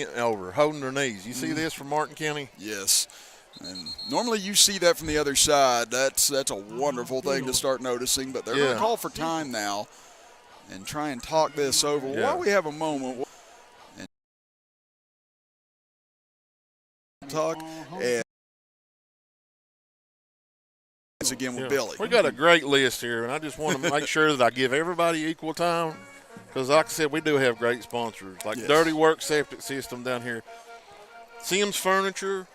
over, holding their knees. You see this from Martin County? Yes. And normally you see that from the other side. That's a wonderful thing to start noticing. But they're going to call for time now and try and talk this over. While we have a moment, and talk and again with Billy. We got a great list here, and I just want to make sure that I give everybody equal time because, like I said, we do have great sponsors like Dirty Work Septic System down here, Sims Furniture,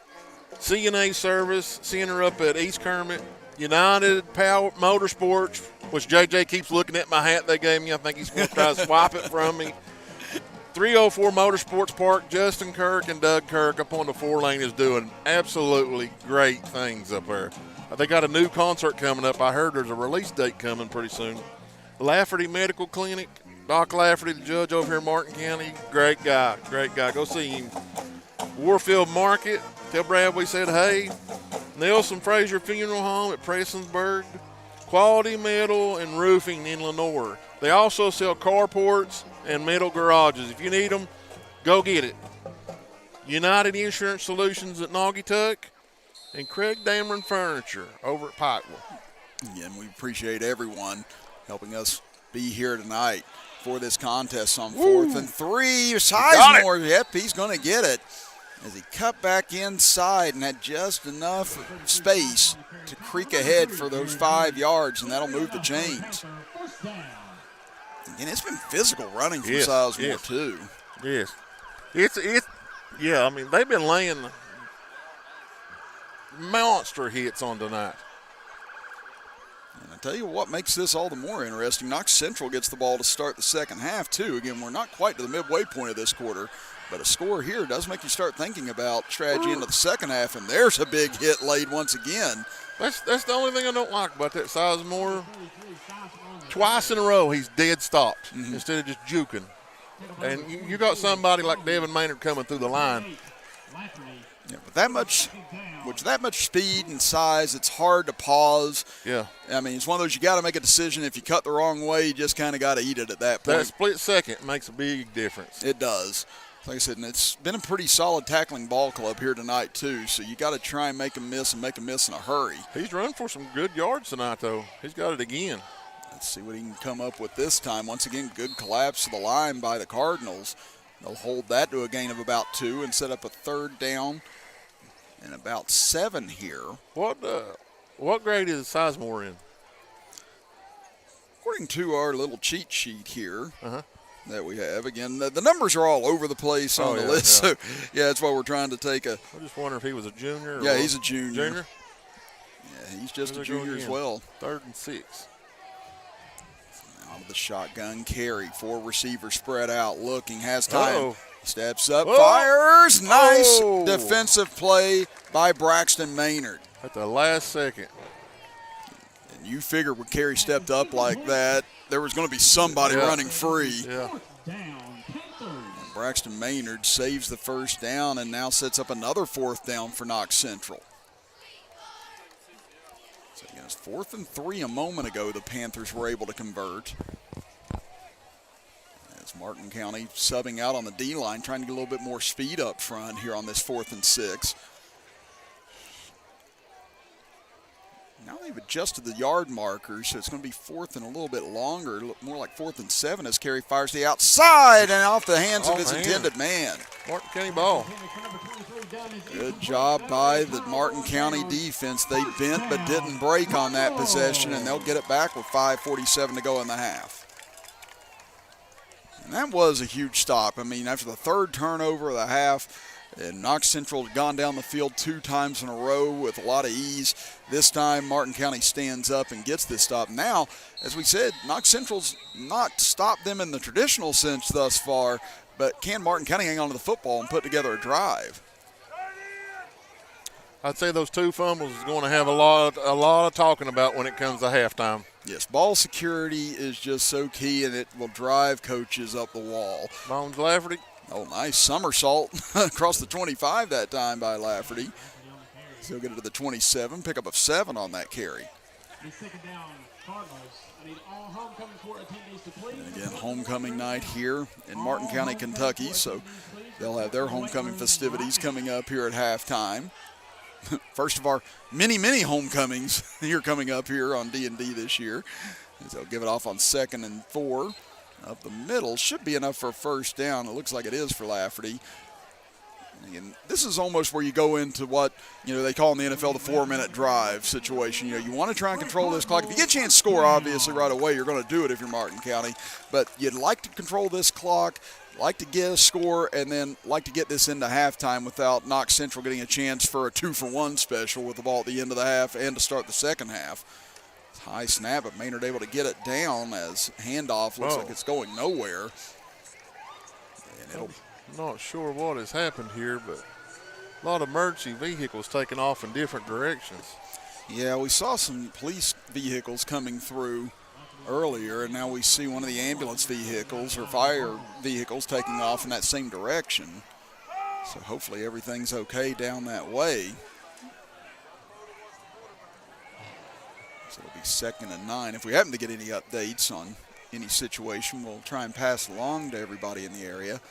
CNA Service, seeing her up at East Kermit, United Power Motorsports, which JJ keeps looking at my hat they gave me. I think he's going to try to swap it from me. 304 Motorsports Park, Justin Kirk and Doug Kirk up on the 4-lane is doing absolutely great things up there. They got a new concert coming up. I heard there's a release date coming pretty soon. Lafferty Medical Clinic, Doc Lafferty, the judge over here in Martin County, great guy. Go see him. Warfield Market, tell Brad we said hey. Nelson Fraser Funeral Home at Prestonsburg, Quality Metal and Roofing in Lenore. They also sell carports and metal garages. If you need them, go get it. United Insurance Solutions at Naugatuck and Craig Dameron Furniture over at Pikeville. Again, we appreciate everyone helping us be here tonight for this contest on 4th and 3. Sizemore, yep, he's going to get it as he cut back inside and had just enough space to creak ahead for those 5 yards, and that'll move the chains. Again, it's been physical running from Sizemore, too. Yes. I mean, they've been laying monster hits on tonight. And I tell you what makes this all the more interesting. Knox Central gets the ball to start the second half, too. Again, we're not quite to the midway point of this quarter, but a score here does make you start thinking about strategy into the second half, and there's a big hit laid once again. That's the only thing I don't like about that Sizemore. Twice in a row, he's dead stopped instead of just juking. And you got somebody like Devin Maynard coming through the line. Yeah, with that much speed and size, it's hard to pause. Yeah. I mean, it's one of those you got to make a decision. If you cut the wrong way, you just kind of got to eat it at that point. That split second makes a big difference. It does. Like I said, and it's been a pretty solid tackling ball club here tonight, too, so you got to try and make them miss and make them miss in a hurry. He's run for some good yards tonight, though. He's got it again. Let's see what he can come up with this time. Once again, good collapse of the line by the Cardinals. They'll hold that to a gain of about 2 and set up a 3rd down and about 7 here. What grade is Sizemore in? According to our little cheat sheet here that we have, again, the numbers are all over the place on the list. Yeah. So, that's why we're trying to take a. I just wonder if he was a junior. Yeah, he's a junior. Junior? Yeah, he's just a junior as well. 3rd and 6. Out of the shotgun carry, 4 receivers spread out, looking, has time. Steps up, fires. Nice defensive play by Braxton Maynard. At the last second. And you figure when Carey stepped up like that, there was going to be somebody running free. Yeah. And Braxton Maynard saves the 1st down and now sets up another 4th down for Knox Central. So again, it's 4th and 3 a moment ago the Panthers were able to convert. Martin County subbing out on the D-line, trying to get a little bit more speed up front here on this 4th and 6. Now they've adjusted the yard markers, so it's going to be 4th and a little bit longer, more like 4th and 7 as Carey fires the outside and off the hands of his intended man. Martin County ball. Good job by the Martin County defense. They bent but didn't break on that possession, and they'll get it back with 5:47 to go in the half. And that was a huge stop. I mean, after the 3rd turnover of the half, and Knox Central had gone down the field 2 times in a row with a lot of ease. This time, Martin County stands up and gets this stop. Now, as we said, Knox Central's not stopped them in the traditional sense thus far, but can Martin County hang on to the football and put together a drive? I'd say those 2 fumbles is going to have a lot of talking about when it comes to halftime. Yes, ball security is just so key, and it will drive coaches up the wall. Bones Lafferty. Oh, nice somersault across the 25 that time by Lafferty. So he'll get it to the 27, pick up of 7 on that carry. And again, homecoming night here in Martin County, Kentucky. So They'll have their homecoming festivities coming up here at halftime. First of our many, many homecomings here coming up here on D&D this year. As they'll give it off on 2nd and 4. Up the middle, should be enough for a first down. It looks like it is for Lafferty. And this is almost where you go into what, they call in the NFL the 4-minute drive situation. You want to try and control this clock. If you get a chance to score, obviously, right away, you're going to do it if you're Martin County. But you'd like to control this clock, like to get a score, and then like to get this into halftime without Knox Central getting a chance for a 2-for-1 special with the ball at the end of the half and to start the second half. High snap, but Maynard able to get it down as handoff looks like it's going nowhere. And I'm not sure what has happened here, but a lot of emergency vehicles taking off in different directions. Yeah, we saw some police vehicles coming through earlier, and now we see one of the ambulance vehicles or fire vehicles taking off in that same direction. So hopefully everything's okay down that way. So it'll be 2nd and 9. If we happen to get any updates on any situation, we'll try and pass along to everybody in the area.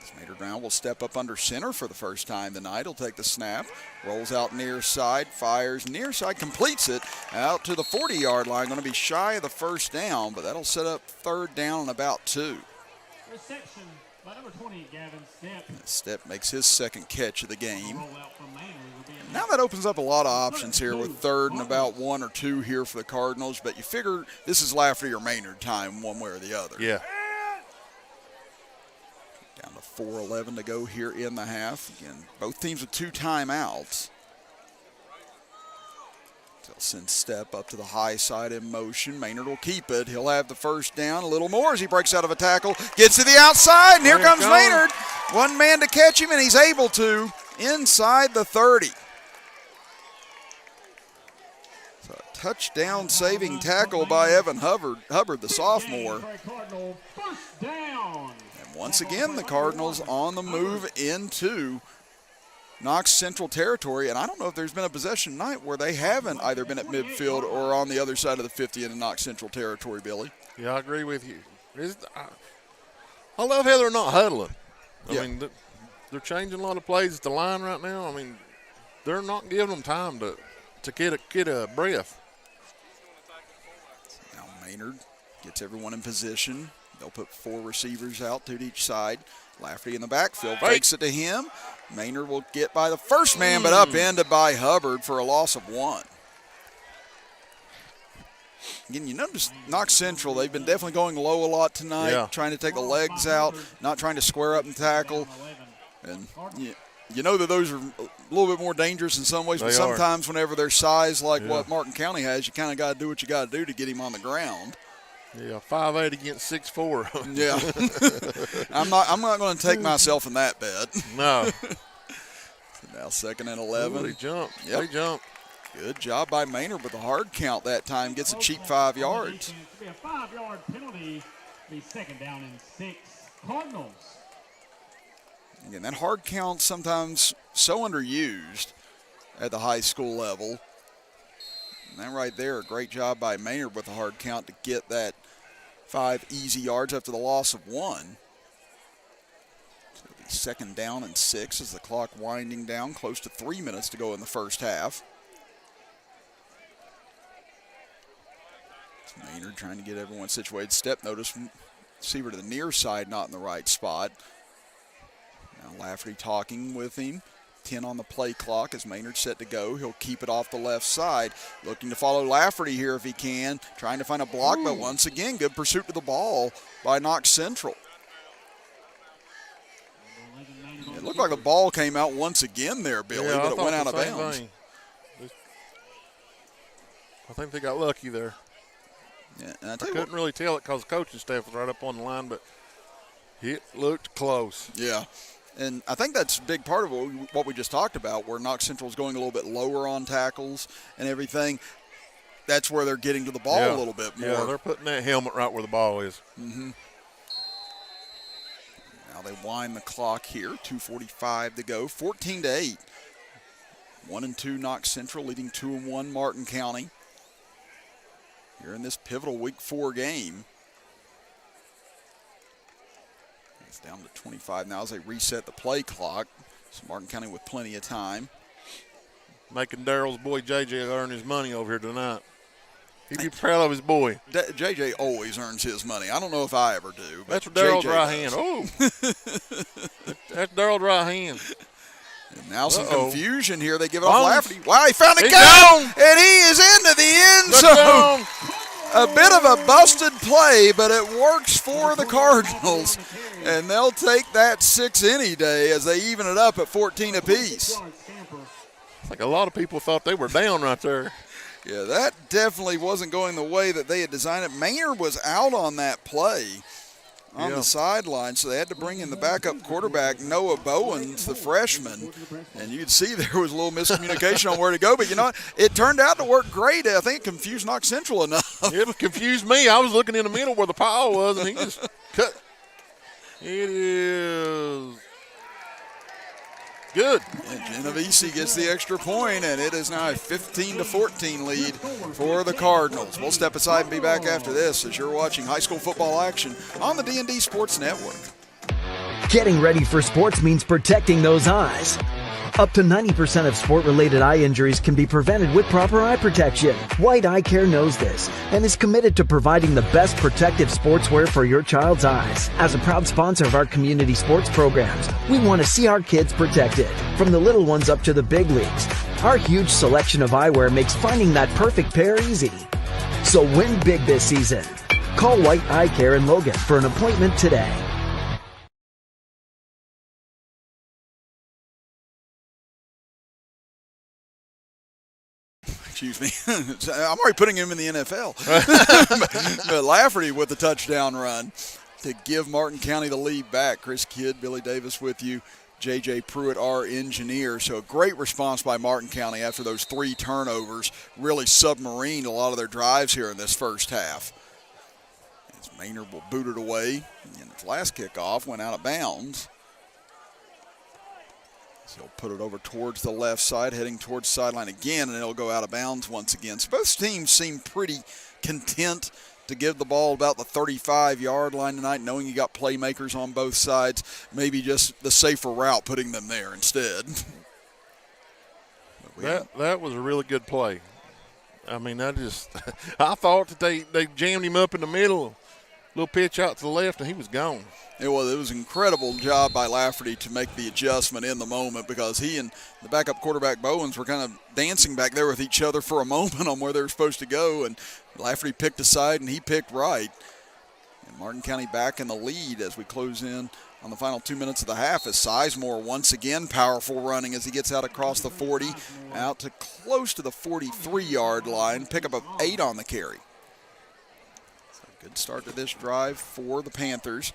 As Maynard Brown will step up under center for the first time tonight. He'll take the snap, rolls out near side, fires near side, completes it out to the 40-yard line. Going to be shy of the first down, but that'll set up 3rd down and about 2. Reception by number 20, Gavin Stepp. Stepp makes his 2nd catch of the game. Now that opens up a lot of options here with 3rd and about 1 or 2 here for the Cardinals, but you figure this is Lafferty or Maynard time one way or the other. Yeah. Down to 4:11 to go here in the half. Again, both teams with 2 timeouts. They'll send Stepp up to the high side in motion. Maynard will keep it. He'll have the first down. A little more as he breaks out of a tackle. Gets to the outside, and here comes Maynard. One man to catch him, and he's able to inside the 30. So a touchdown saving tackle by Evan Hubbard, the sophomore. And once again, the Cardinals on the move into Knox Central territory, and I don't know if there's been a possession night where they haven't either been at midfield or on the other side of the 50 in the Knox Central territory, Billy. Yeah, I agree with you. I love how they're not huddling. I mean, they're changing a lot of plays at the line right now. I mean, they're not giving them time to get a breath. Now Maynard gets everyone in position. They'll put 4 receivers out to each side. Lafferty in the backfield fakes it to him. Maynard will get by the first man, but upended by Hubbard for a loss of 1. Again, you notice Knox Central, they've been definitely going low a lot tonight, trying to take the legs out, not trying to square up and tackle. And you know that those are a little bit more dangerous in some ways, but sometimes whenever they're size like what Martin County has, you kind of got to do what you got to do to get him on the ground. Yeah, 5'8" against 6'4". Yeah. I'm not going to take myself in that bet. No. Now 2nd and 11. They jumped. Yep. They jumped. Good job by Maynard with a hard count that time. Gets a cheap 5 yards. Be a 5-yard penalty. Be 2nd down and 6. Cardinals. Again, that hard count sometimes so underused at the high school level. And that right there, a great job by Maynard with a hard count to get that 5 easy yards after the loss of 1. So it'll be 2nd down and 6 as the clock winding down, close to 3 minutes to go in the first half. So Maynard trying to get everyone situated. Step notice from receiver to the near side, not in the right spot. Now Lafferty talking with him. 10 on the play clock as Maynard set to go. He'll keep it off the left side. Looking to follow Lafferty here if he can. Trying to find a block, but once again, good pursuit to the ball by Knox Central. It looked like the ball came out once again there, Billy, but it went out of bounds. I think they got lucky there. Yeah, and I couldn't really tell it because the coaching staff was right up on the line, but it looked close. Yeah. And I think that's a big part of what we just talked about, where Knox Central is going a little bit lower on tackles and everything. That's where they're getting to the ball a little bit more. Yeah, they're putting that helmet right where the ball is. Mm-hmm. Now they wind the clock here. 2:45 to go. 14-8. 1-2 Knox Central, leading 2-1 Martin County. Here in this pivotal Week 4 game. It's down to 25 now as they reset the play clock. So Martin County with plenty of time. Making Daryl's boy JJ earn his money over here tonight. He'd be proud of his boy. JJ always earns his money. I don't know if I ever do. But That's Daryl's JJ right hand. Oh, that's Daryl's right hand. And now some confusion here. They give it off Lafferty. Wow, he found a He's guy, gone. and he is into the end zone. A bit of a busted play, but it works for the Cardinals. And they'll take that 6 any day as they even it up at 14 apiece. Like a lot of people thought they were down right there. Yeah, that definitely wasn't going the way that they had designed it. Maynard was out on that play on the sideline, so they had to bring in the backup quarterback, Noah Bowens, the freshman. And you could see there was a little miscommunication on where to go. But you know what? It turned out to work great. I think it confused Knox Central enough. It confused me. I was looking in the middle where the pile was, and he just cut. It is good. And Genovese gets the extra point, and it is now a 15-14 lead for the Cardinals. We'll step aside and be back after this as you're watching high school football action on the D&D Sports Network. Getting ready for sports means protecting those eyes. Up to 90% of sport-related eye injuries can be prevented with proper eye protection. White Eye Care knows this and is committed to providing the best protective sportswear for your child's eyes. As a proud sponsor of our community sports programs, we want to see our kids protected, from the little ones up to the big leagues. Our huge selection of eyewear makes finding that perfect pair easy. So win big this season. Call White Eye Care in Logan for an appointment today. Excuse me. I'm already putting him in the NFL. But Lafferty with the touchdown run to give Martin County the lead back. Chris Kidd, Billy Davis with you. J.J. Pruitt, our engineer. So a great response by Martin County after those 3 turnovers. Really submarined a lot of their drives here in this first half. As Maynard will boot it away. And its last kickoff went out of bounds. So he'll put it over towards the left side, heading towards sideline again, and it'll go out of bounds once again. So both teams seem pretty content to give the ball about the 35-yard line tonight, knowing you got playmakers on both sides. Maybe just the safer route, putting them there instead. That was a really good play. I mean, I thought that they jammed him up in the middle, little pitch out to the left, and he was gone. It was an incredible job by Lafferty to make the adjustment in the moment, because he and the backup quarterback Bowens were kind of dancing back there with each other for a moment on where they were supposed to go, and Lafferty picked a side and he picked right. And Martin County back in the lead as we close in on the final 2 minutes of the half, as Sizemore once again powerful running as he gets out across the 40, out to close to the 43-yard line, pick up 8 on the carry. So good start to this drive for the Panthers.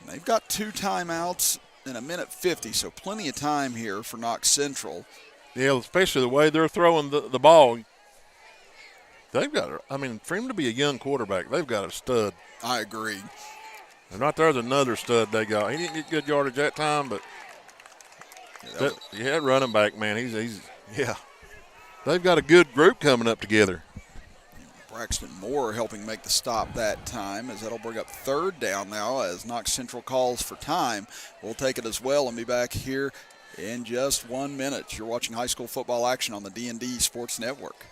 And they've got 2 timeouts in a minute 50, so plenty of time here for Knox Central. Yeah, especially the way they're throwing the ball. They've got, for him to be a young quarterback, they've got a stud. I agree. And right there's another stud they got. He didn't get good yardage that time, but that running back, man, he's they've got a good group coming up together. Braxton Moore helping make the stop that time, as that'll bring up 3rd down now as Knox Central calls for time. We'll take it as well and be back here in just 1 minute. You're watching high school football action on the D&D Sports Network.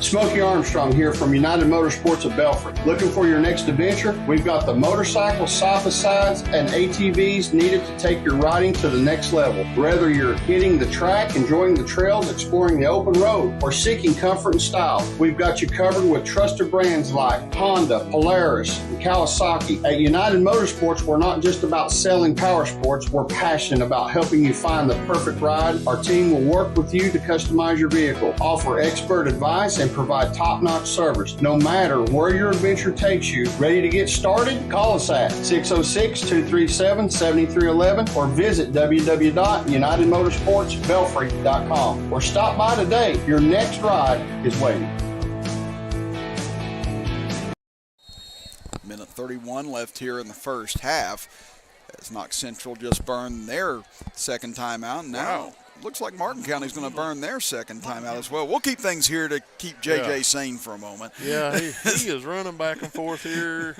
Smokey Armstrong here from United Motorsports of Belfry. Looking for your next adventure? We've got the motorcycles, side-by-sides, and ATVs needed to take your riding to the next level. Whether you're hitting the track, enjoying the trails, exploring the open road, or seeking comfort and style, we've got you covered with trusted brands like Honda, Polaris, and Kawasaki. At United Motorsports, we're not just about selling power sports, we're passionate about helping you find the perfect ride. Our team will work with you to customize your vehicle, offer expert advice, and provide top-notch service. No matter where your adventure takes you, ready to get started? Call us at 606-237-7311 or visit www.unitedmotorsportsbelfry.com, or stop by today. Your next ride is waiting. Minute 31 left here in the first half, as Knox Central just burned their second timeout. Now looks like Martin County's going to burn their second timeout as well. We'll keep things here to keep JJ sane for a moment. Yeah, he is running back and forth here.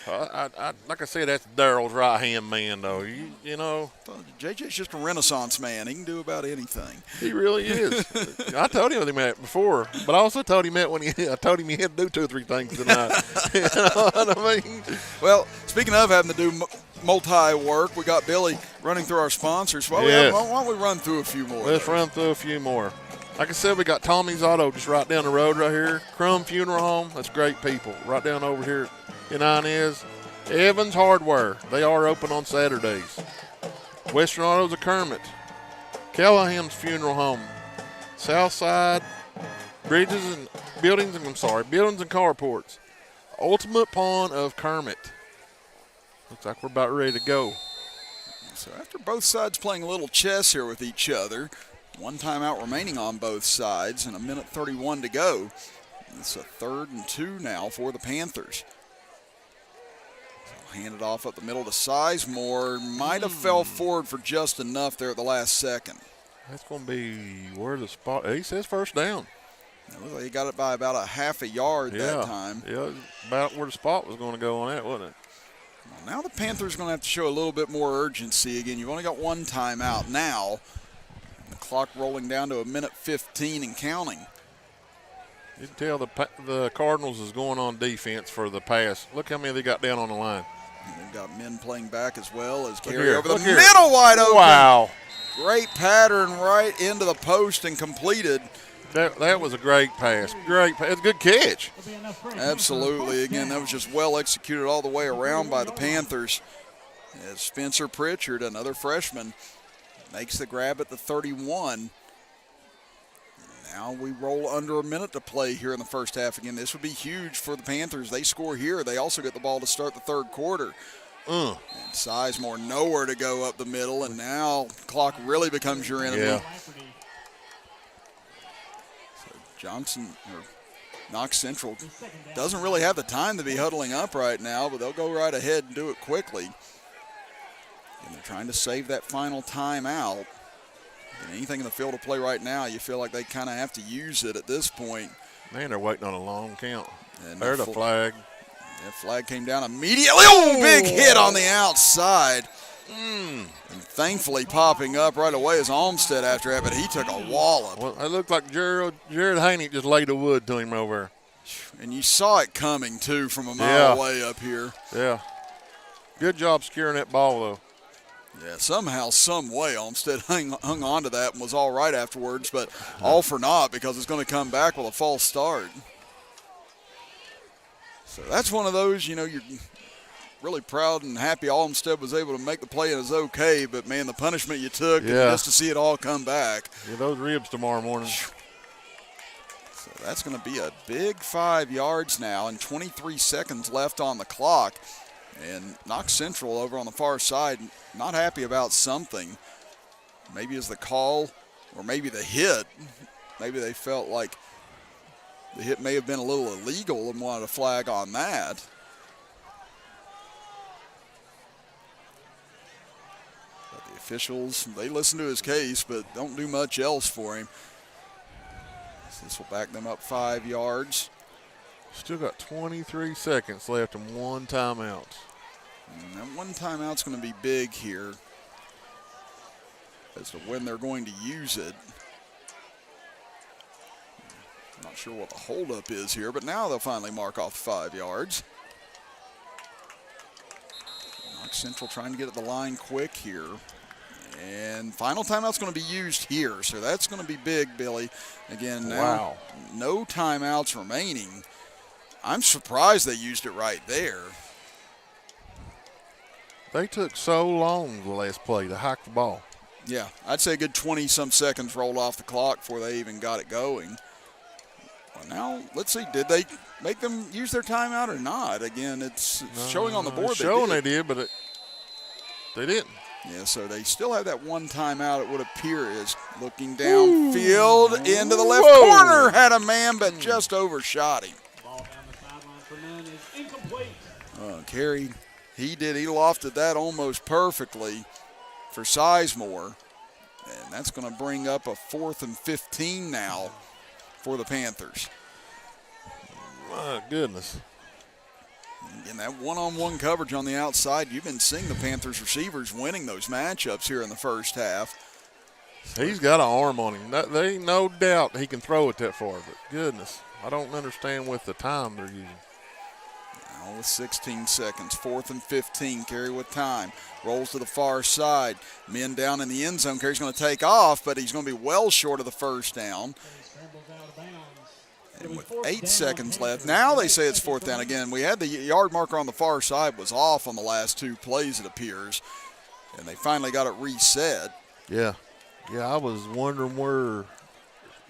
Like I said, that's Daryl's right-hand man, though. You know. JJ's just a renaissance man. He can do about anything. He really is. I told him that before, but I also told him that I told him he had to do 2 or 3 things tonight. You know what I mean? Well, speaking of having to do multi-work, we got Billy running through our sponsors. Why don't we run through a few more? Let's run through a few more. Like I said, we got Tommy's Auto just right down the road right here. Crum Funeral Home, that's great people. Right down over here in Inez. Evans Hardware, they are open on Saturdays. Western Autos of Kermit. Callahan's Funeral Home. Southside Buildings and Carports. Ultimate Pawn of Kermit. Looks like we're about ready to go. So after both sides playing a little chess here with each other, 1 timeout remaining on both sides and 1:31 to go. It's a 3rd and 2 now for the Panthers. So hand it off up the middle to Sizemore. Might have fell forward for just enough there at the last second. That's going to be where the spot. He says first down. It looks like he got it by about a half a yard that time. Yeah, about where the spot was going to go on that, wasn't it? Well, now the Panthers are going to have to show a little bit more urgency. Again, you've only got 1 timeout now. The clock rolling down to 1:15 and counting. You can tell the Cardinals is going on defense for the pass. Look how many they got down on the line. And they've got men playing back as well as carry here, over the look here. middle wide open. Wow. Great pattern right into the post and completed. That was a great pass. Great pass. It's a good catch. Absolutely. Again, that was just well executed all the way around by the Panthers. As Spencer Pritchard, another freshman, makes the grab at the 31. Now we roll under a minute to play here in the first half. Again, this would be huge for the Panthers. They score here. They also get the ball to start the 3rd quarter. And Sizemore nowhere to go up the middle, and now clock really becomes your enemy. Yeah. So Knox Central doesn't really have the time to be huddling up right now, but they'll go right ahead and do it quickly. And they're trying to save that final timeout. And anything in the field of play right now, you feel like they kind of have to use it at this point. Man, they're waiting on a long count. And There's the flag. That flag came down immediately. Oh, big hit on the outside. And thankfully popping up right away is Olmsted after that, but he took a wallop. Well, it looked like Jared Haney just laid the wood to him over there. And you saw it coming, too, from a mile away up here. Yeah. Good job securing that ball, though. Yeah, somehow, some way, Olmsted hung on to that and was all right afterwards, but all for naught because it's going to come back with a false start. So that's one of those, you're really proud and happy Olmsted was able to make the play and is okay, but, man, the punishment you took just to see it all come back. Yeah, those ribs tomorrow morning. So that's going to be a big 5 yards now and 23 seconds left on the clock. And Knox Central over on the far side, not happy about something. Maybe it's the call or maybe the hit. Maybe they felt like the hit may have been a little illegal and wanted a flag on that. But the officials, they listen to his case, but don't do much else for him. So this will back them up 5 yards. Still got 23 seconds left and 1 timeout. And that 1 timeout's going to be big here as to when they're going to use it. Not sure what the holdup is here, but now they'll finally mark off 5 yards. Knox Central trying to get at the line quick here. And final timeout's going to be used here, so that's going to be big, Billy. Again, now no timeouts remaining. I'm surprised they used it right there. They took so long the last play to hike the ball. Yeah, I'd say a good 20-some seconds rolled off the clock before they even got it going. Well, now, let's see, did they make them use their timeout or not? Again, it's showing on the board It's showing they did, but they didn't. Yeah, so they still have that 1 timeout, it would appear, is looking downfield into the left corner. Had a man, but just overshot him. Ball down the sideline for none is incomplete. Carey, he lofted that almost perfectly for Sizemore. And that's going to bring up a 4th and 15 now for the Panthers. My goodness. And that one-on-one coverage on the outside, you've been seeing the Panthers receivers winning those matchups here in the first half. He's got an arm on him. There ain't no doubt he can throw it that far, but goodness, I don't understand with the time they're using. Now with 16 seconds, 4th and 15, Carey with time. Rolls to the far side. Men down in the end zone. Carey's going to take off, but he's going to be well short of the first down. And with 8 seconds left, now they say it's 4th down again. We had the yard marker on the far side was off on the last 2 plays, it appears, and they finally got it reset. Yeah, I was wondering where it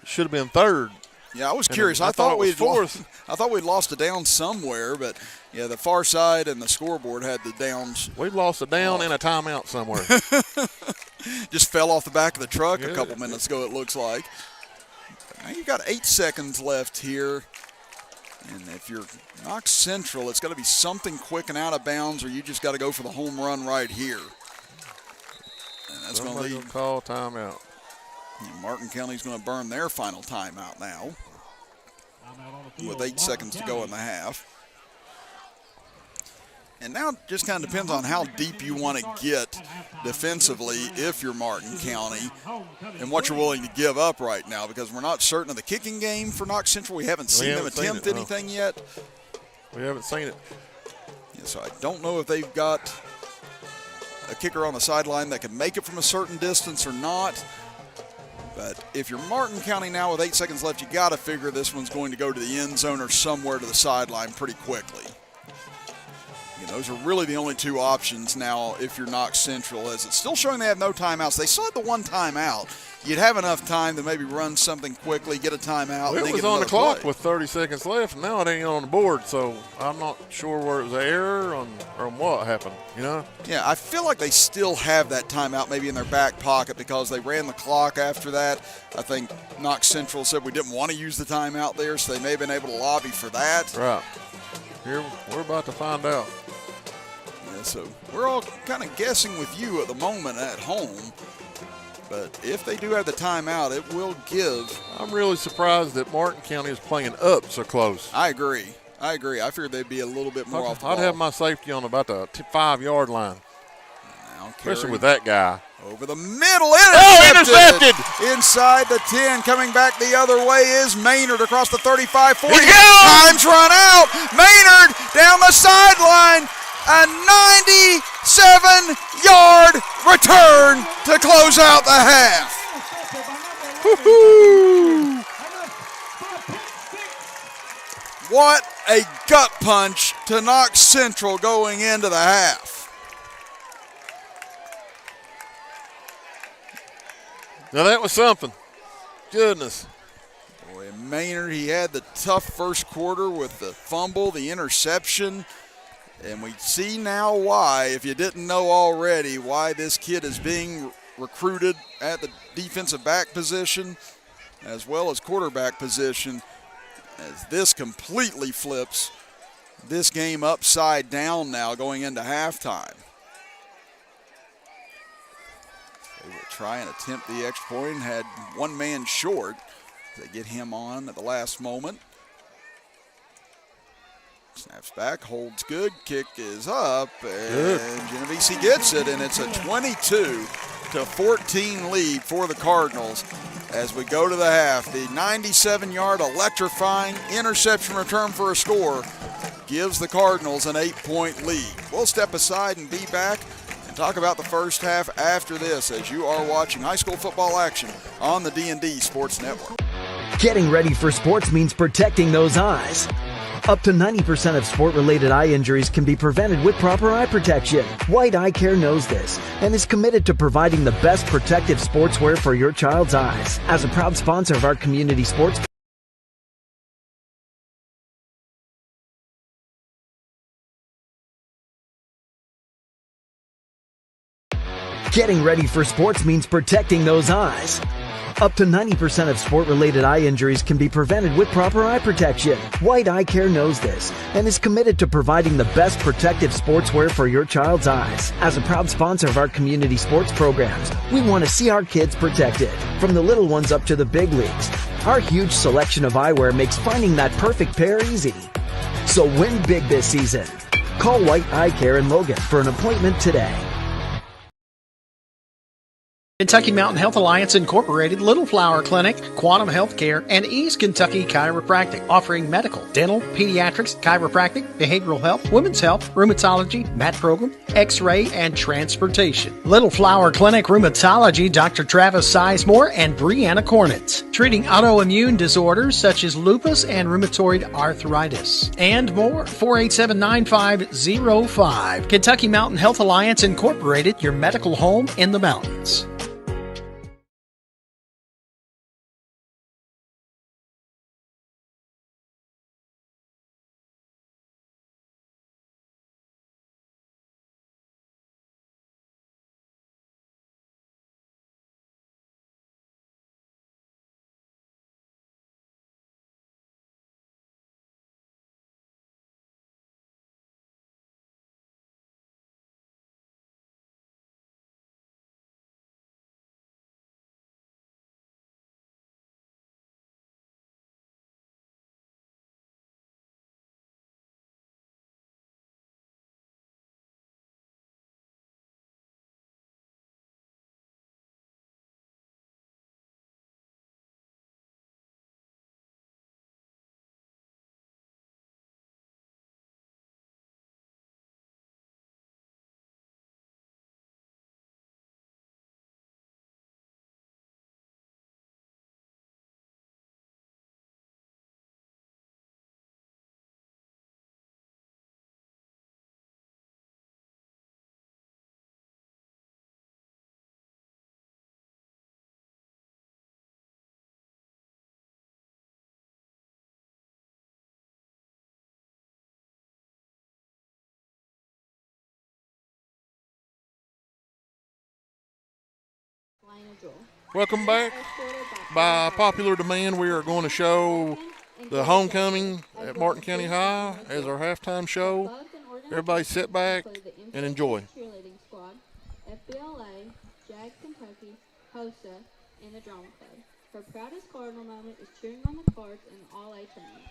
should have been 3rd. Yeah, I was curious. I thought it was 4th. I thought we'd lost a down somewhere, but yeah, the far side and the scoreboard had the downs. We've lost a down and a timeout somewhere. Just fell off the back of the truck a couple minutes ago, it looks like. Now you've got 8 seconds left here. And if you're Knox Central, it's got to be something quick and out of bounds, or you just got to go for the home run right here. And that's going to lead. Call timeout. And Martin County's going to burn their final timeout now with 8 seconds to go in the half. And now it just kind of depends on how deep you want to get defensively if you're Martin County and what you're willing to give up right now, because we're not certain of the kicking game for Knox Central. We haven't seen them attempt anything yet. We haven't seen it. Yeah, so I don't know if they've got a kicker on the sideline that can make it from a certain distance or not. But if you're Martin County now with 8 seconds left, you got to figure this one's going to go to the end zone or somewhere to the sideline pretty quickly. Those are really the only 2 options now if you're Knox Central, as it's still showing they have no timeouts. They still had the 1 timeout. You'd have enough time to maybe run something quickly, get a timeout. Well, it was on the clock with 30 seconds left, and now it ain't on the board, so I'm not sure where it was an error on what happened, Yeah, I feel like they still have that timeout maybe in their back pocket because they ran the clock after that. I think Knox Central said we didn't want to use the timeout there, so they may have been able to lobby for that. Right. Here, we're about to find out. So we're all kind of guessing with you at the moment at home. But if they do have the timeout, it will give. I'm really surprised that Martin County is playing up so close. I agree. I figured they'd be a little bit more off the ball. I'd have my safety on about the 5-yard line. Now especially with that guy. Over the middle. Intercepted! Inside the 10. Coming back the other way is Maynard across the 35, 40. Time's run out. Maynard down the sideline. A 97-yard return to close out the half. Woo-hoo. What a gut punch to Knox Central going into the half. Now that was something. Goodness. Boy, Maynard, he had the tough first quarter with the fumble, the interception. And we see now why, if you didn't know already, why this kid is being recruited at the defensive back position as well as quarterback position, as this completely flips this game upside down now going into halftime. They will try and attempt the extra point, had one man short. They get him on at the last moment. Snaps back, holds good, kick is up, and Genovese gets it, and it's a 22-14 lead for the Cardinals as we go to the half. The 97-yard electrifying interception return for a score gives the Cardinals an 8-point lead. We'll step aside and be back and talk about the first half after this as you are watching high school football action on the D&D Sports Network. Getting ready for sports means protecting those eyes. Up to 90% of sport-related eye injuries can be prevented with proper eye protection. White Eye Care knows this and is committed to providing the best protective sportswear for your child's eyes. As a proud sponsor of our community sports, getting ready for sports means protecting those eyes. Up to 90% of sport-related eye injuries can be prevented with proper eye protection. White Eye Care knows this and is committed to providing the best protective sportswear for your child's eyes. As a proud sponsor of our community sports programs, we want to see our kids protected, from the little ones up to the big leagues. Our huge selection of eyewear makes finding that perfect pair easy. So win big this season. Call White Eye Care in Logan for an appointment today. Kentucky Mountain Health Alliance Incorporated, Little Flower Clinic, Quantum Healthcare, and East Kentucky Chiropractic, offering medical, dental, pediatrics, chiropractic, behavioral health, women's health, rheumatology, mat program, x-ray, and transportation. Little Flower Clinic Rheumatology, Dr. Travis Sizemore and Brianna Cornitz, treating autoimmune disorders such as lupus and rheumatoid arthritis, and more. 487-9505. Kentucky Mountain Health Alliance Incorporated, your medical home in the mountains. Welcome back. By popular demand, we are going to show the homecoming at Martin County High as our halftime show. Everybody sit back and enjoy. Cheerleading squad, FBLA, JAG Kentucky, HOSA, and the Drama Club. Her proudest Cardinal moment is cheering on the Cards in the All-A tournament.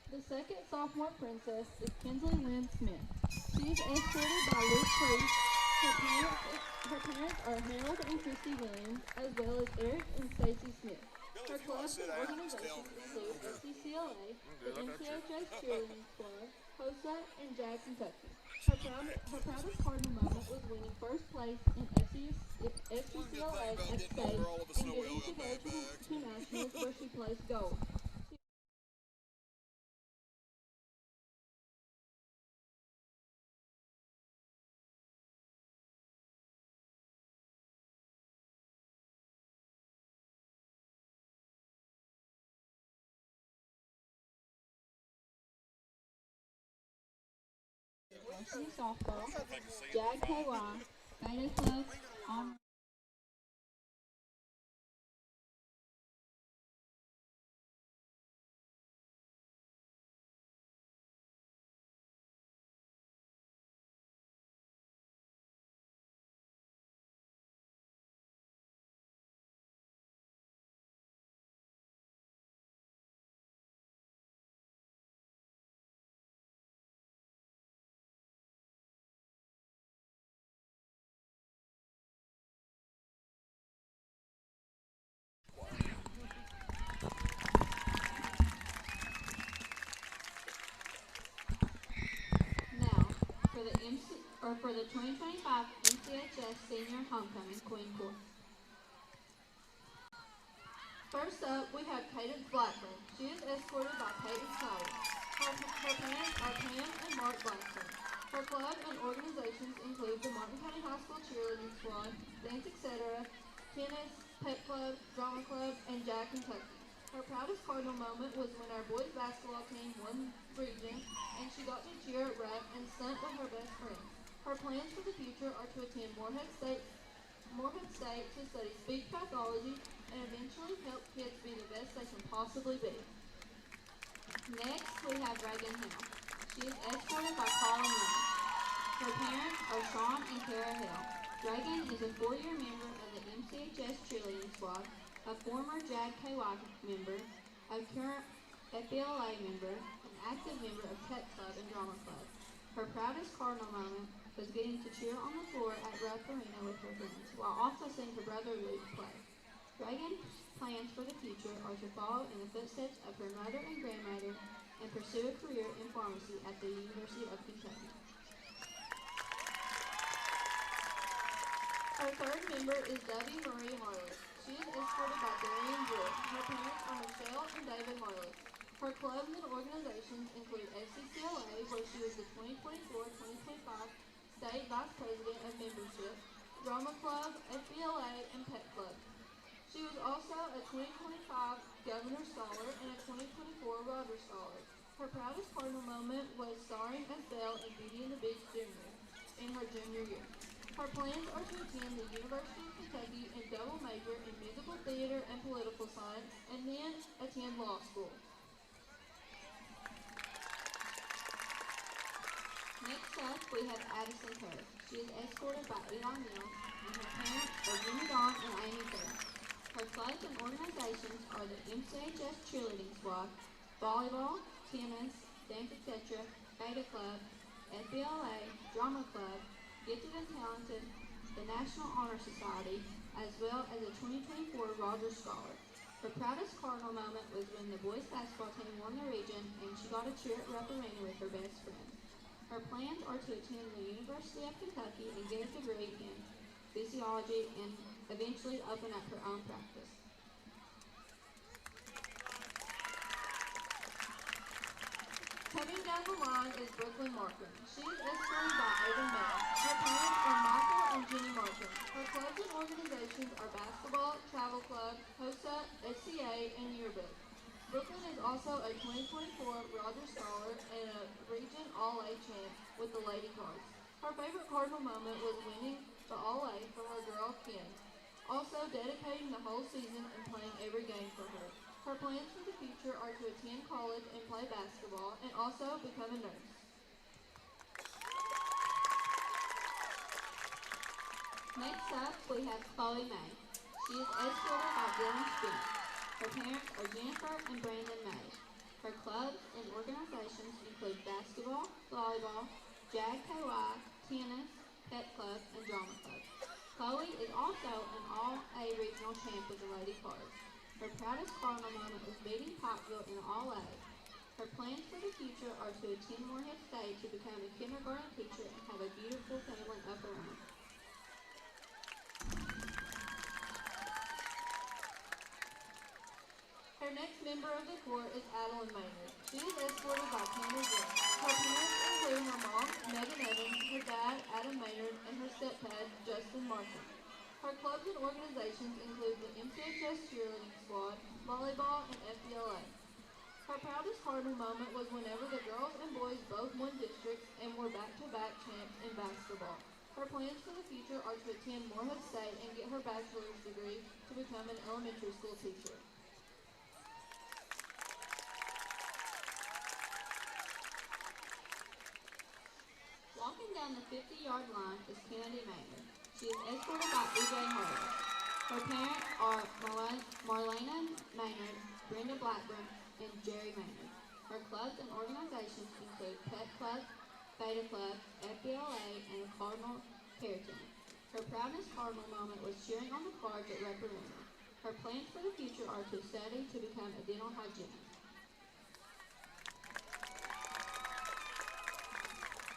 The second sophomore princess is Kinsley Lynn Smith. She is escorted by Luke Priest. Her parents are Harold and Christy Williams, as well as Eric and Stacy Smith. Her clubs and organizations include FCCLA, the NCHS Cheerleading Club, HOSA, and JAG Kentucky. Her proudest Cardinal moment was winning first place in FCCLA at state and getting to go to nationals where she placed gold. Softball, JAG KY, Beta Club, on. For the 2025 NCHS Senior Homecoming Queen Court. First up, we have Cadence Blackburn. She is escorted by Peyton Snyder. Her parents are Pam and Mark Blackburn. Her club and organizations include the Martin County High School Cheerleading Squad, Dance Etc., Tennis, Pet Club, Drama Club, and JAG Kentucky. Her proudest Cardinal moment was when our boys basketball team won region and she got to cheer at rep and stunt with her best friend. Her plans for the future are to attend Morehead State to study speech pathology and eventually help kids be the best they can possibly be. Next, we have Reagan Hill. She is escorted by Colin Young. Her parents are Sean and Kara Hill. Reagan is a 4-year member of the MCHS cheerleading squad, a former JAG KY member, a current FBLA member, an active member of Tech Club and Drama Club. Her proudest Cardinal moment was getting to cheer on the floor at Rupp Arena with her friends, while also seeing her brother Luke play. Reagan's plans for the future are to follow in the footsteps of her mother and grandmother and pursue a career in pharmacy at the University of Kentucky. Our third member is Debbie Marie Harley. She is escorted by Darian Wood. Her parents are Michelle and David Harley. Her clubs and organizations include FCCLA, where she was the 2024-2025 State Vice President of Membership, Drama Club, FBLA, and Pet Club. She was also a 2025 Governor Scholar and a 2024 Rogers Scholar. Her proudest Cardinal moment was starring as Belle in Beauty and the Beast Jr. in her junior year. Her plans are to attend the University of Kentucky and double major in musical theater and political science, and then attend law school. Next up, we have Addison Kerr. She is escorted by Eli Mills, and her parents are Jimmy Dawn and Amy Kerr. Her clubs and organizations are the MCHS Cheerleading Squad, Volleyball, Tennis, Dance Etc., Beta Club, FBLA, Drama Club, Gifted and Talented, the National Honor Society, as well as a 2024 Rogers Scholar. Her proudest Cardinal moment was when the boys basketball team won the region and she got to cheer at Rupp Arena with her best friend. Her plans are to attend the University of Kentucky and get a degree in physiology and eventually open up her own practice. Coming down the line is Brooklyn Markin. She is escorted by Ava May. Her parents are Michael and Jenny Markin. Her clubs and organizations are basketball, travel club, HOSA, SCA, and yearbook. Brooklyn is also a 2024 Rogers Scholar and a Region All-A champ with the Lady Cards. Her favorite Cardinal moment was winning the All-A for her girl Kim, also dedicating the whole season and playing every game for her. Her plans for the future are to attend college and play basketball and also become a nurse. Next up, we have Chloe May. She is escorted by Dylan Spence. Her parents are Jennifer and Brandon May. Her clubs and organizations include basketball, volleyball, JAG KY, tennis, Pet Club, and Drama Club. Chloe is also an All-A regional champ with the Lady Cards. Her proudest Cardinal moment was beating Pikeville in All-A. Her plans for the future are to attend Morehead State to become a kindergarten teacher and have a beautiful family of her own. Her next member of the court is Adeline Maynard. She is escorted by Tanner Jones. Her parents include her mom, Megan Evans, her dad, Adam Maynard, and her stepdad, Justin Martin. Her clubs and organizations include the MCHS Cheerleading Squad, Volleyball, and FBLA. Her proudest Cardinal moment was whenever the girls and boys both won districts and were back-to-back champs in basketball. Her plans for the future are to attend Morehead State and get her bachelor's degree to become an elementary school teacher. Walking down the 50-yard line is Kennedy Maynard. She is escorted by E.J. Harley. Her parents are Marlena Maynard, Brenda Blackburn, and Jerry Maynard. Her clubs and organizations include Pet Club, Beta Club, FBLA, and the Cardinal Care Team. Her proudest Cardinal moment was cheering on the Cards at Rupp Arena. Her plans for the future are to study to become a dental hygienist.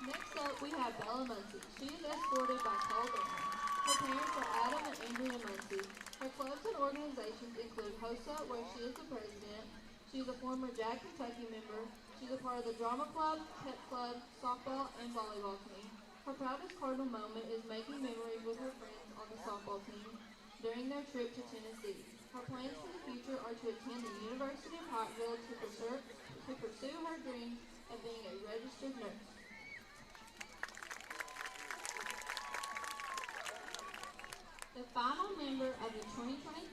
Next up, we have Bella Muncie. She is escorted by Cole Bennett. Her parents are Adam and Andrea Muncie. Her clubs and organizations include HOSA, where she is the president. She is a former JAG Kentucky member. She's a part of the Drama Club, Pet Club, softball, and volleyball team. Her proudest Cardinal moment is making memories with her friends on the softball team during their trip to Tennessee. Her plans for the future are to attend the University of Pikeville to pursue her dream of being a registered nurse. The final member of the 2025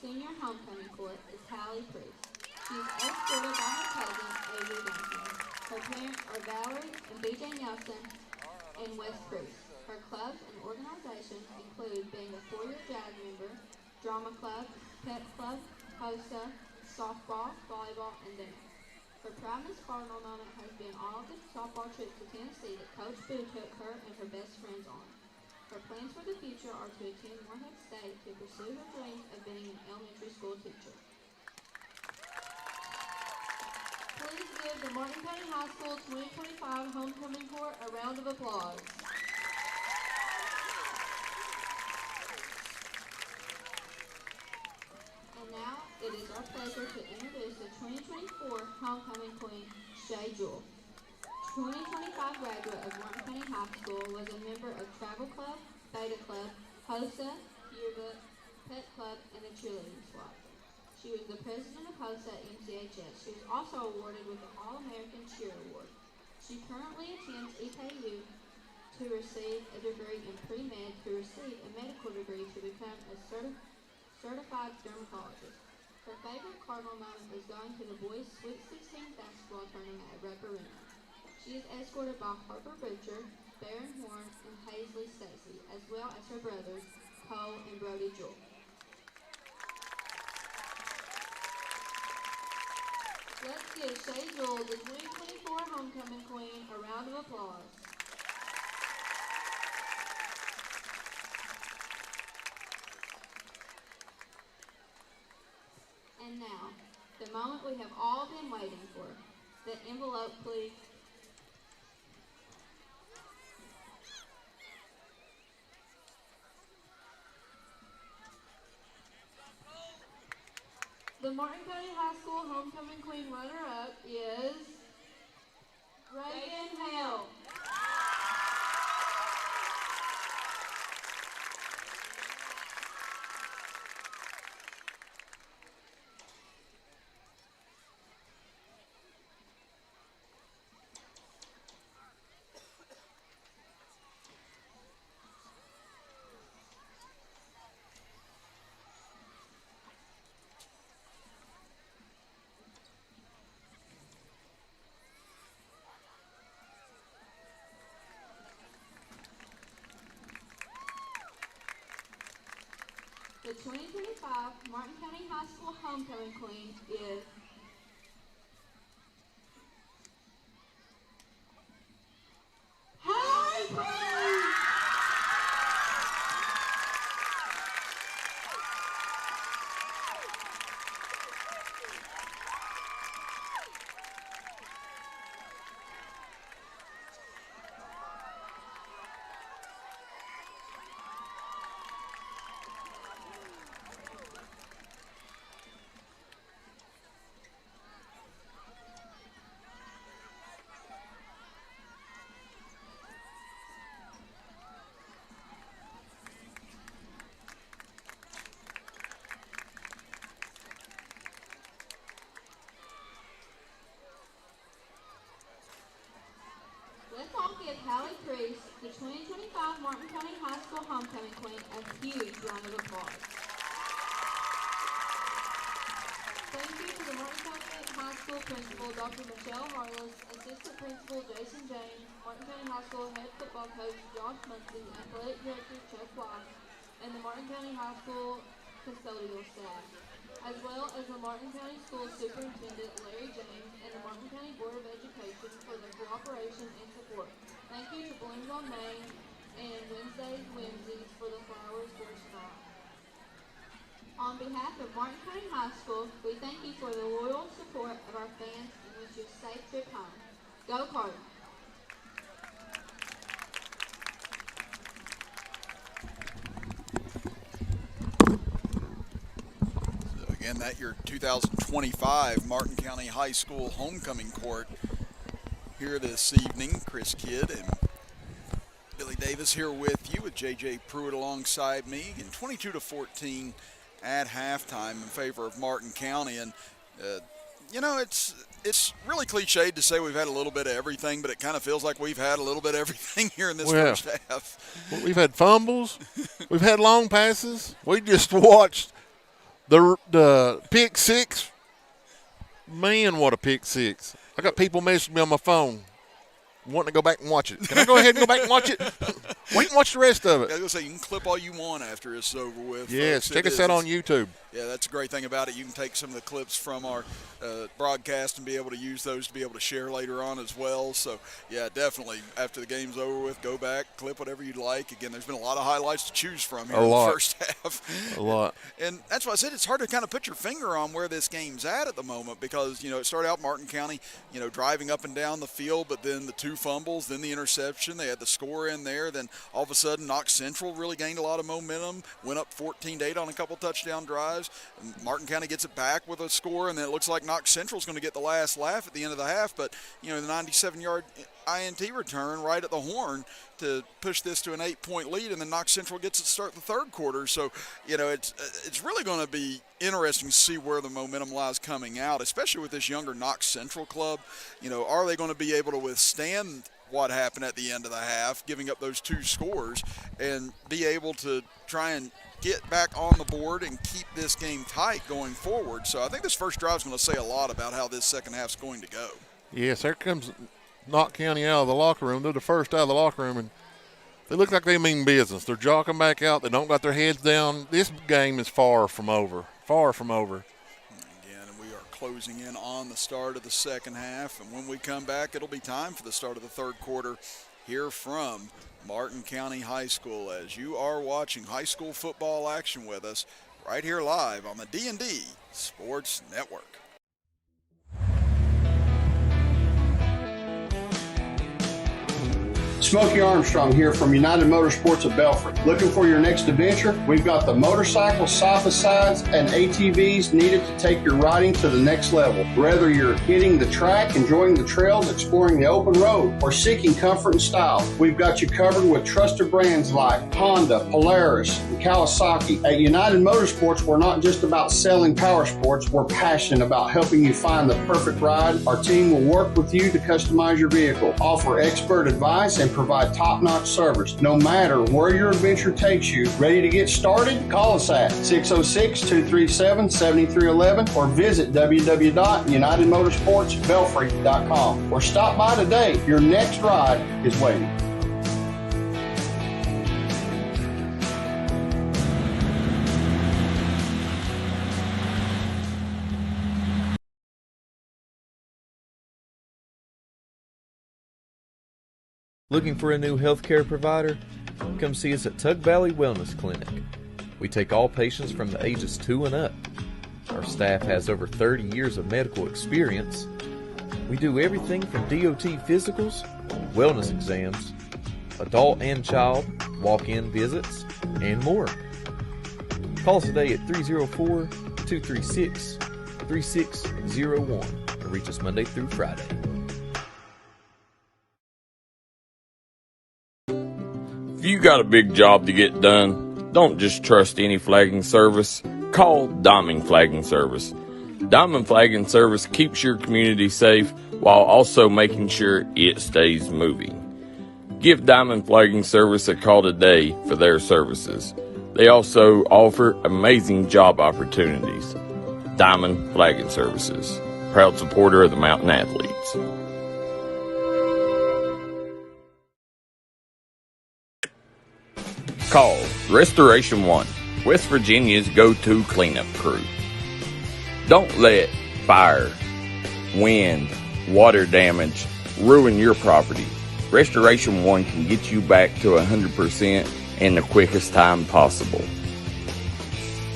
Senior Homecoming Court is Hallie Priest. She is escorted by her cousin, Avery Duncan. Her parents are Valerie and BJ Nelson and Wes Priest. Her clubs and organizations include being a 4-year jazz member, drama club, pep club, HOSA, softball, volleyball, and dance. Her proudest Cardinal moment has been all of the softball trips to Tennessee that Coach Boo took her and her best friends on. Her plans for the future are to attend Morehead State to pursue her dreams of being an elementary school teacher. Please give the Martin County High School 2025 Homecoming Court a round of applause. And now, it is our pleasure to introduce the 2024 Homecoming Queen, Shay Jewell. 2025 graduate of Martin County High School, was a member of Travel Club, Beta Club, HOSA, Yearbook, Pet Club, and the Cheerleading Squad. She was the president of HOSA at MCHS. She was also awarded with the All-American Cheer Award. She currently attends EKU to receive a degree in pre-med, to receive a medical degree to become a certified dermatologist. Her favorite Cardinal moment is going to the boys' Sweet 16 basketball tournament at Rupp Arena. She is escorted by Harper Butcher, Baron Horn, and Hazley Stacy, as well as her brothers, Cole and Brody Jewell. Let's give Shay Jewell, the 2024 Homecoming Queen, a round of applause. And now, the moment we have all been waiting for. The envelope, please. The Martin County High School Homecoming Queen runner-up is Reagan Hale. The 2025 Martin County High School Homecoming Queen is Hallie Priest! Let's all give Hallie Priest, the 2025 Martin County High School Homecoming Queen, a huge round of applause. Thank you to the Martin County High School Principal, Dr. Michelle Harless, Assistant Principal Jason James, Martin County High School Head Football Coach Josh Munson, Athletic Director Chuck White, and the Martin County High School custodial staff, as well as the Martin County School Superintendent Larry James and the Martin County Board of Education for their cooperation and support. Thank you to Blooms on Main and Wednesdays for the flowers for tonight. On behalf of Martin County High School, we thank you for the loyal support of our fans and wish you a safe trip home. Go Carter! Again, that your 2025 Martin County High School Homecoming Court here this evening. Chris Kidd and Billy Davis here with you, with J.J. Pruitt alongside me. And 22-14, at halftime in favor of Martin County. And, it's really cliched to say we've had a little bit of everything, but it kind of feels like we've had a little bit of everything here in this first half. We've had fumbles. We've had long passes. We just watched the pick six. Man, what a pick six. I got people messaging me on my phone wanting to go back and watch it. Can I go ahead and go back and watch it? Wait and watch the rest of it. I was going to say, you can clip all you want after it's over with. Yes, folks. check us out on YouTube. Yeah, that's a great thing about it. You can take some of the clips from our broadcast and be able to use those to be able to share later on as well. So, yeah, definitely, after the game's over with, go back, clip whatever you'd like. Again, there's been a lot of highlights to choose from here in the first half. A lot. And that's why I said it's hard to kind of put your finger on where this game's at the moment because, it started out Martin County, driving up and down the field, but then the 2 fumbles, then the interception. They had the score in there. Then all of a sudden, Knox Central really gained a lot of momentum, went up 14-8 on a couple touchdown drives. And Martin County gets it back with a score, and then it looks like Knox Central's going to get the last laugh at the end of the half. But, the 97-yard INT return right at the horn to push this to an 8-point lead, and then Knox Central gets it to start the third quarter. So, it's really going to be interesting to see where the momentum lies coming out, especially with this younger Knox Central club. Are they going to be able to withstand what happened at the end of the half, giving up those 2 scores, and be able to try and get back on the board and keep this game tight going forward? So I think this first drive is going to say a lot about how this second half is going to go. Yes, here comes Knox County out of the locker room. They're the first out of the locker room, and they look like they mean business. They're jogging back out. They don't got their heads down. This game is far from over. Far from over. Again, we are closing in on the start of the second half, and when we come back, it'll be time for the start of the third quarter here from Martin County High School, as you are watching high school football action with us right here live on the D&D Sports Network. Smokey Armstrong here from United Motorsports of Belfry. Looking for your next adventure? We've got the motorcycles, side-by-sides, and ATVs needed to take your riding to the next level. Whether you're hitting the track, enjoying the trails, exploring the open road, or seeking comfort and style, we've got you covered with trusted brands like Honda, Polaris, and Kawasaki. At United Motorsports, we're not just about selling power sports. We're passionate about helping you find the perfect ride. Our team will work with you to customize your vehicle, offer expert advice, and provide top-notch service. No matter where your adventure takes you, ready to get started? Call us at 606-237-7311 or visit www.unitedmotorsportsbelfry.com or stop by today. Your next ride is waiting. Looking for a new healthcare provider? Come see us at Tug Valley Wellness Clinic. We take all patients from the ages 2 and up. Our staff has over 30 years of medical experience. We do everything from DOT physicals, wellness exams, adult and child, walk-in visits, and more. Call us today at 304-236-3601 or reach us Monday through Friday. If you got a big job to get done, don't just trust any flagging service. Call Diamond Flagging Service. Diamond Flagging Service keeps your community safe while also making sure it stays moving. Give Diamond Flagging Service a call today for their services. They also offer amazing job opportunities. Diamond Flagging Services, proud supporter of the Mountain Athletes. Call Restoration One, West Virginia's go-to cleanup crew. Don't let fire, wind, water damage ruin your property. Restoration One can get you back to 100% in the quickest time possible.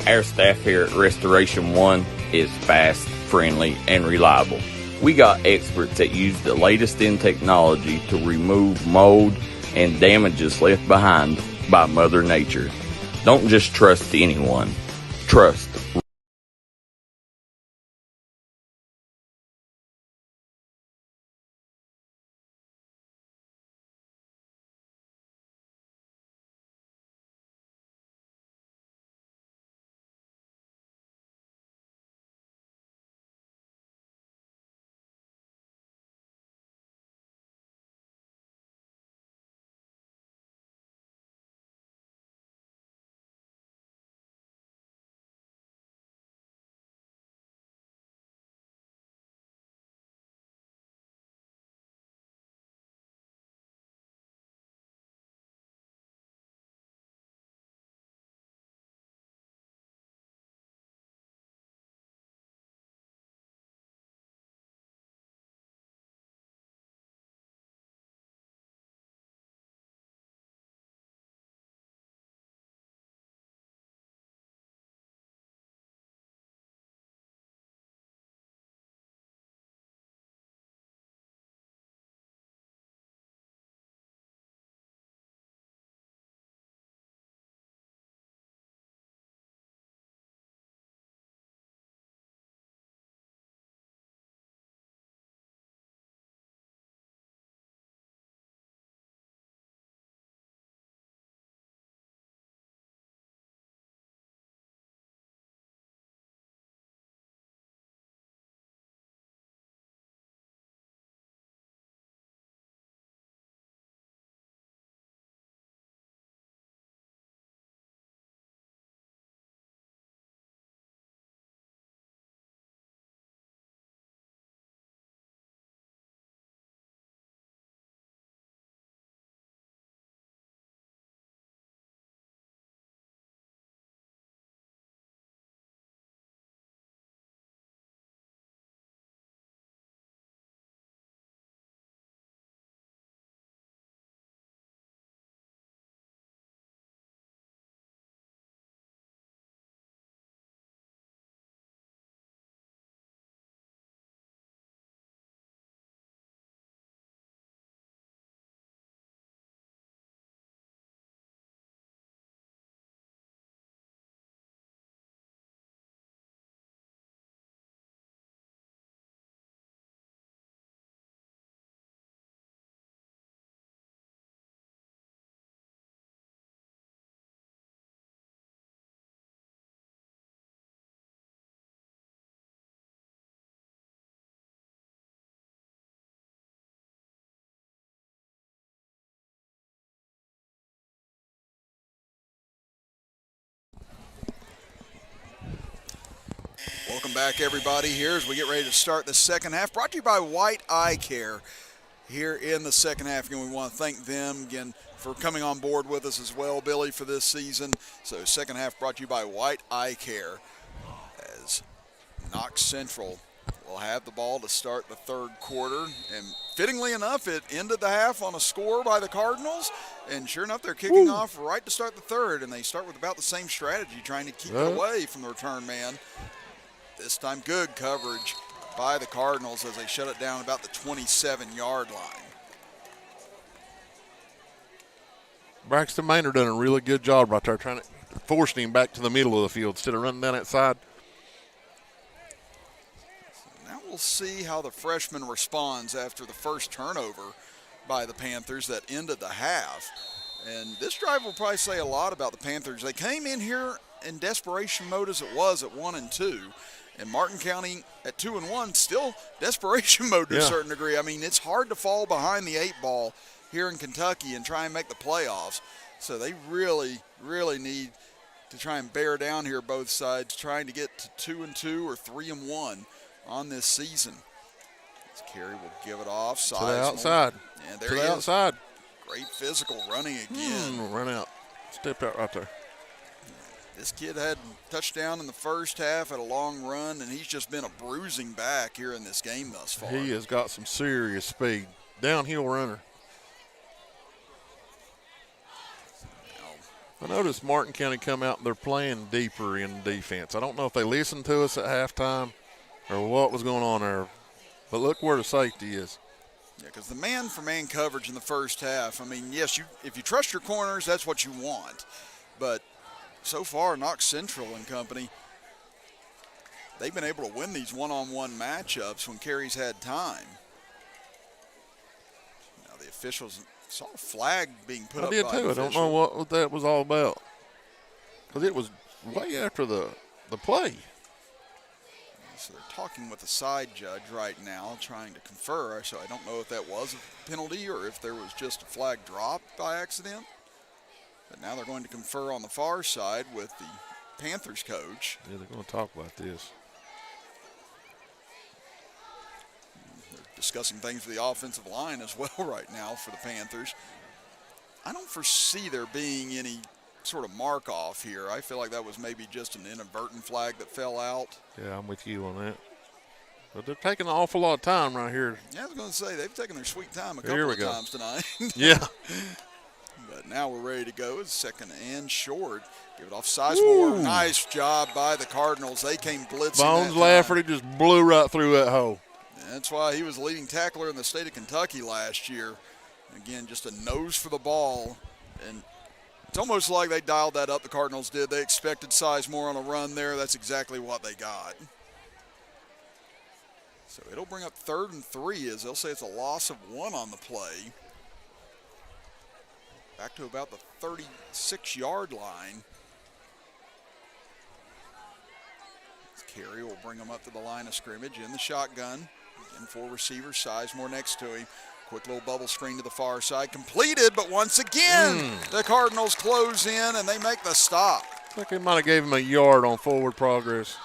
Our staff here at Restoration One is fast, friendly, and reliable. We got experts that use the latest in technology to remove mold and damages left behind by Mother Nature. Don't just trust anyone. Trust Welcome back, everybody, here as we get ready to start the second half. Brought to you by White Eye Care here in the second half. Again, we want to thank them again for coming on board with us as well, Billy, for this season. So second half brought to you by White Eye Care as Knox Central will have the ball to start the third quarter. And fittingly enough, it ended the half on a score by the Cardinals. And sure enough, they're kicking off right to start the third. And they start with about the same strategy, trying to keep it away from the return man. This time good coverage by the Cardinals as they shut it down about the 27-yard line. Braxton Maynard done a really good job right there, trying to force him back to the middle of the field instead of running down that side. So now we'll see how the freshman responds after the first turnover by the Panthers that ended the half. And this drive will probably say a lot about the Panthers. They came in here in desperation mode as it was at 1-2. And Martin County at 2-1, still desperation mode to a certain degree. I mean, it's hard to fall behind the 8 ball here in Kentucky and try and make the playoffs. So they really, really need to try and bear down here both sides, trying to get to 2-2 or 3-1 on this season. As Carey will give it off. To the outside. And there to he the is. outside. Great physical running again. Run out. Stepped out right there. This kid had a touchdown in the first half, had a long run, and he's just been a bruising back here in this game thus far. He has got some serious speed. Downhill runner. I noticed Martin County come out and they're playing deeper in defense. I don't know if they listened to us at halftime or what was going on there, but look where the safety is. Yeah, because the man-for-man coverage in the first half, I mean, yes, if you trust your corners, that's what you want. But so far, Knox Central and company, they've been able to win these one-on-one matchups when Carey's had time. Now the officials saw a flag being put up by the official. I did too. I don't know what that was all about. Because it was way after the play. So they're talking with the side judge right now, trying to confer. So I don't know if that was a penalty or if there was just a flag dropped by accident. But now they're going to confer on the far side with the Panthers coach. Yeah, they're going to talk about this. They're discussing things with the offensive line as well right now for the Panthers. I don't foresee there being any sort of mark off here. I feel like that was maybe just an inadvertent flag that fell out. Yeah, I'm with you on that. But they're taking an awful lot of time right here. Yeah, I was going to say, they've taken their sweet time a couple of times tonight. Yeah. But now we're ready to go. It's second and short. Give it off Sizemore. Ooh. Nice job by the Cardinals. They came blitzing. Bones Lafferty just blew right through that hole. And that's why he was the leading tackler in the state of Kentucky last year. Again, just a nose for the ball. And it's almost like they dialed that up, the Cardinals did. They expected Sizemore on a run there. That's exactly what they got. So it'll bring up 3rd and 3 as they'll say it's a loss of 1 on the play. Back to about the 36-yard line. Carey will bring him up to the line of scrimmage in the shotgun. Again, 4 receivers, Sizemore next to him. Quick little bubble screen to the far side. Completed, but once again, the Cardinals close in and they make the stop. I think they might have gave him a yard on forward progress.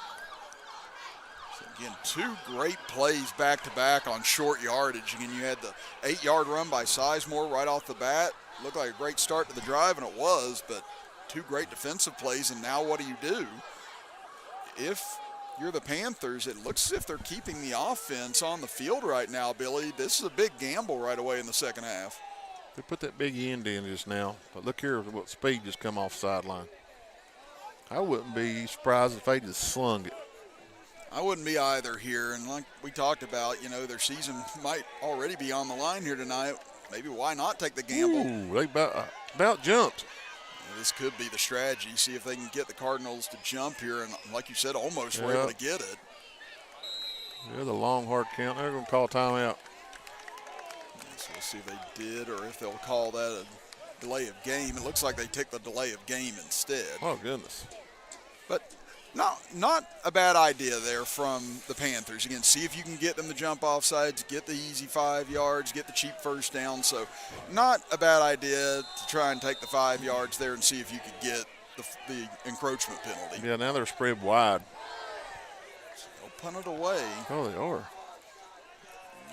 So again, 2 great plays back-to-back on short yardage. Again, you had the 8-yard run by Sizemore right off the bat. Looked like a great start to the drive, and it was, but 2 great defensive plays, and now what do? If you're the Panthers, it looks as if they're keeping the offense on the field right now, Billy. This is a big gamble right away in the second half. They put that big end in just now, but look here what speed just come off sideline. I wouldn't be surprised if they just slung it. I wouldn't be either here, and like we talked about, you know, their season might already be on the line here tonight. Maybe why not take the gamble? Ooh, they about jumped. This could be the strategy. See if they can get the Cardinals to jump here, and like you said, almost were able to get it. Yeah, the long hard count. They're going to call timeout. So we'll see if they did or if they'll call that a delay of game. It looks like they took the delay of game instead. Oh, goodness. But not a bad idea there from the Panthers. Again, see if you can get them to jump off sides, get the easy 5 yards, get the cheap first down. So not a bad idea to try and take the 5 yards there and see if you could get the encroachment penalty. Yeah, now they're spread wide. So punt it away. Oh, they are.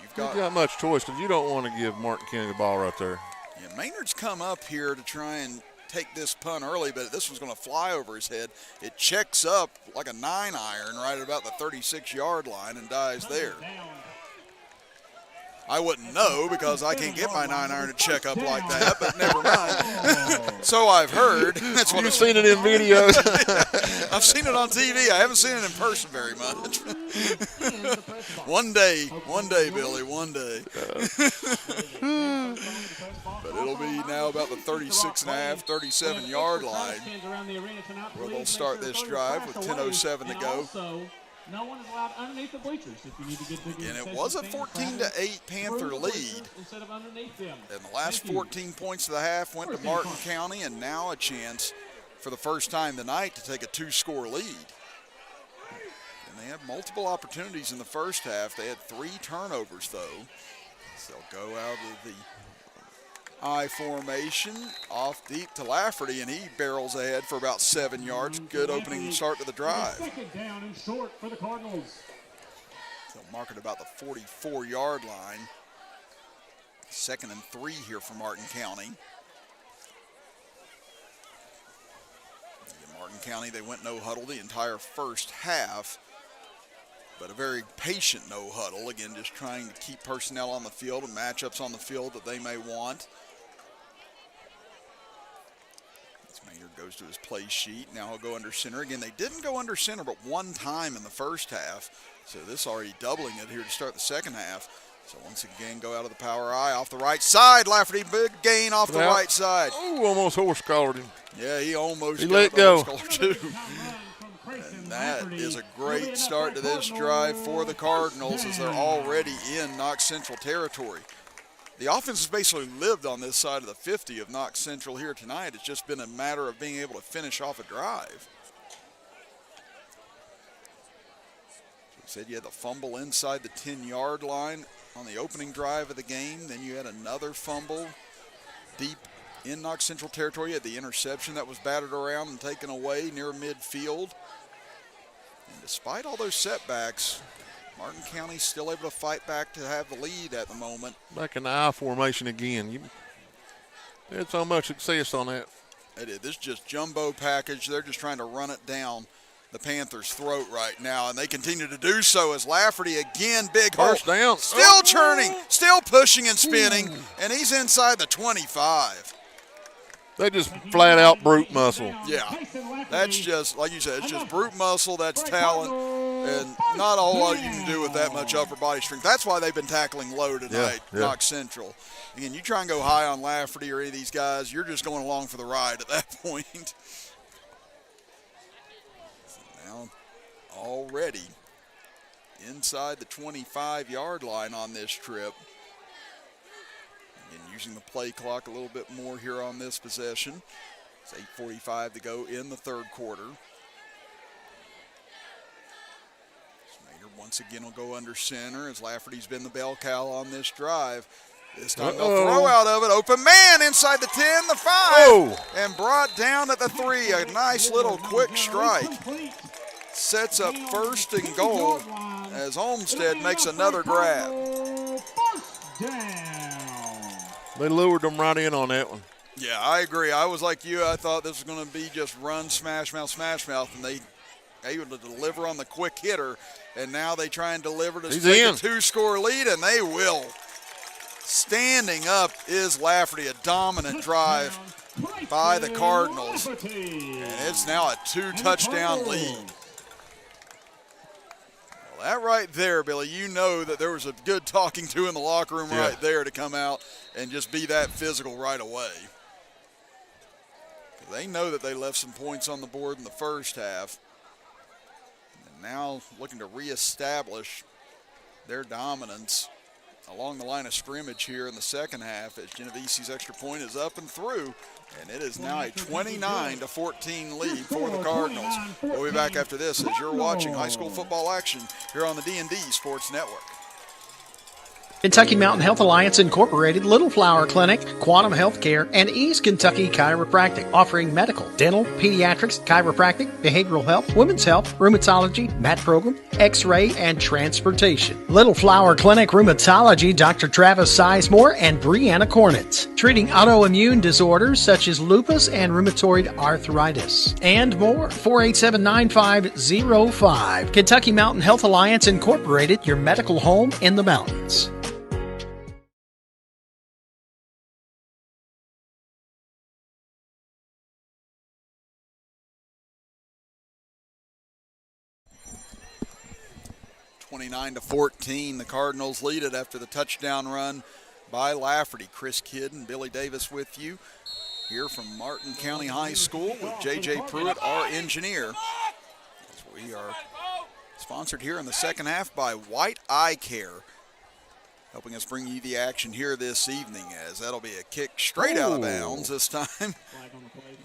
You've You got much choice because you don't want to give Martin Kennedy the ball right there. Yeah, Maynard's come up here to try and take this punt early, but this one's going to fly over his head. It checks up like a 9-iron right at about the 36-yard line and dies there. I wouldn't know because I can't get my 9-iron to check up like that, but never mind. So I've heard. That's what You've seen it in videos. I've seen it on TV. I haven't seen it in person very much. One day, Billy, one day. But it'll be now about the 36.5, 37-yard line where they'll start this drive with 10:07 to go. No one is allowed underneath the bleachers if you need to get the And it was a 14-8 Panther lead. Instead of underneath them. And the last 14 points of the half went to Martin County, and now a chance for the first time tonight to take a 2-score lead. And they had multiple opportunities in the first half. They had 3 turnovers, though. So they'll go out of the I formation, off deep to Lafferty, and he barrels ahead for about 7 yards. Good opening start to the drive. Second down and short for the Cardinals. They'll mark it about the 44-yard line. 2nd and 3 here for Martin County. In Martin County, they went no huddle the entire first half, but a very patient no huddle. Again, just trying to keep personnel on the field and matchups on the field that they may want. Maynard goes to his play sheet. Now he'll go under center. Again, they didn't go under center but one time in the first half. So this already doubling it here to start the second half. So once again, go out of the power I off the right side. Lafferty, big gain off the right side. Oh, almost horse collared him. Yeah, he almost he got let the go. Horse collar too. And that is a great start to this drive for the Cardinals as they're already in Knox Central territory. The offense has basically lived on this side of the 50 of Knox Central here tonight. It's just been a matter of being able to finish off a drive. So we said you had the fumble inside the 10-yard line on the opening drive of the game. Then you had another fumble deep in Knox Central territory. You had the interception that was batted around and taken away near midfield. And despite all those setbacks, Martin County still able to fight back to have the lead at the moment. Back in the I formation again. You had so much success on that. They did. This is just jumbo package. They're just trying to run it down the Panthers' throat right now, and they continue to do so as Lafferty again, big hole. First down. Still churning, still pushing and spinning, and he's inside the 25. They just flat out brute muscle. Yeah, that's just, like you said, it's just brute muscle, that's talent, and not a whole lot you can do with that much upper body strength. That's why they've been tackling low tonight, Knox Central. Again, you try and go high on Lafferty or any of these guys, you're just going along for the ride at that point. So now, already inside the 25-yard line on this trip. And using the play clock a little bit more here on this possession. It's 8:45 to go in the third quarter. Maynard once again will go under center as Lafferty's been the bell cow on this drive. This time they'll throw out of it. Open man inside the 10, the 5, and brought down at the 3. A nice little quick strike. Sets up 1st and goal as Olmsted makes another grab. They lured them right in on that one. Yeah, I agree. I was like you. I thought this was going to be just run, smash mouth, and they able to deliver on the quick hitter, and now they try and deliver to take a 2-score lead, and they will. Standing up is Lafferty, a dominant drive by the Cardinals, and it's now a 2-touchdown lead. That right there, Billy, you know that there was a good talking to in the locker room right there to come out and just be that physical right away. They know that they left some points on the board in the first half. And now looking to reestablish their dominance along the line of scrimmage here in the second half as Genovese's extra point is up and through. And it is now a 29-14 lead for the Cardinals. We'll be back after this as you're watching high school football action here on the D&D Sports Network. Kentucky Mountain Health Alliance Incorporated, Little Flower Clinic, Quantum Healthcare, and East Kentucky Chiropractic, offering medical, dental, pediatrics, chiropractic, behavioral health, women's health, rheumatology, mat program, x-ray, and transportation. Little Flower Clinic Rheumatology, Dr. Travis Sizemore and Brianna Cornitz, treating autoimmune disorders such as lupus and rheumatoid arthritis, and more. 487-9505. Kentucky Mountain Health Alliance Incorporated, your medical home in the mountains. (29-14), the Cardinals lead it after the touchdown run by Lafferty. Chris Kidd and Billy Davis with you here from Martin County High School with J.J. Pruitt, our engineer. As we are sponsored here in the second half by White Eye Care, helping us bring you the action here this evening, as that'll be a kick straight out of bounds this time.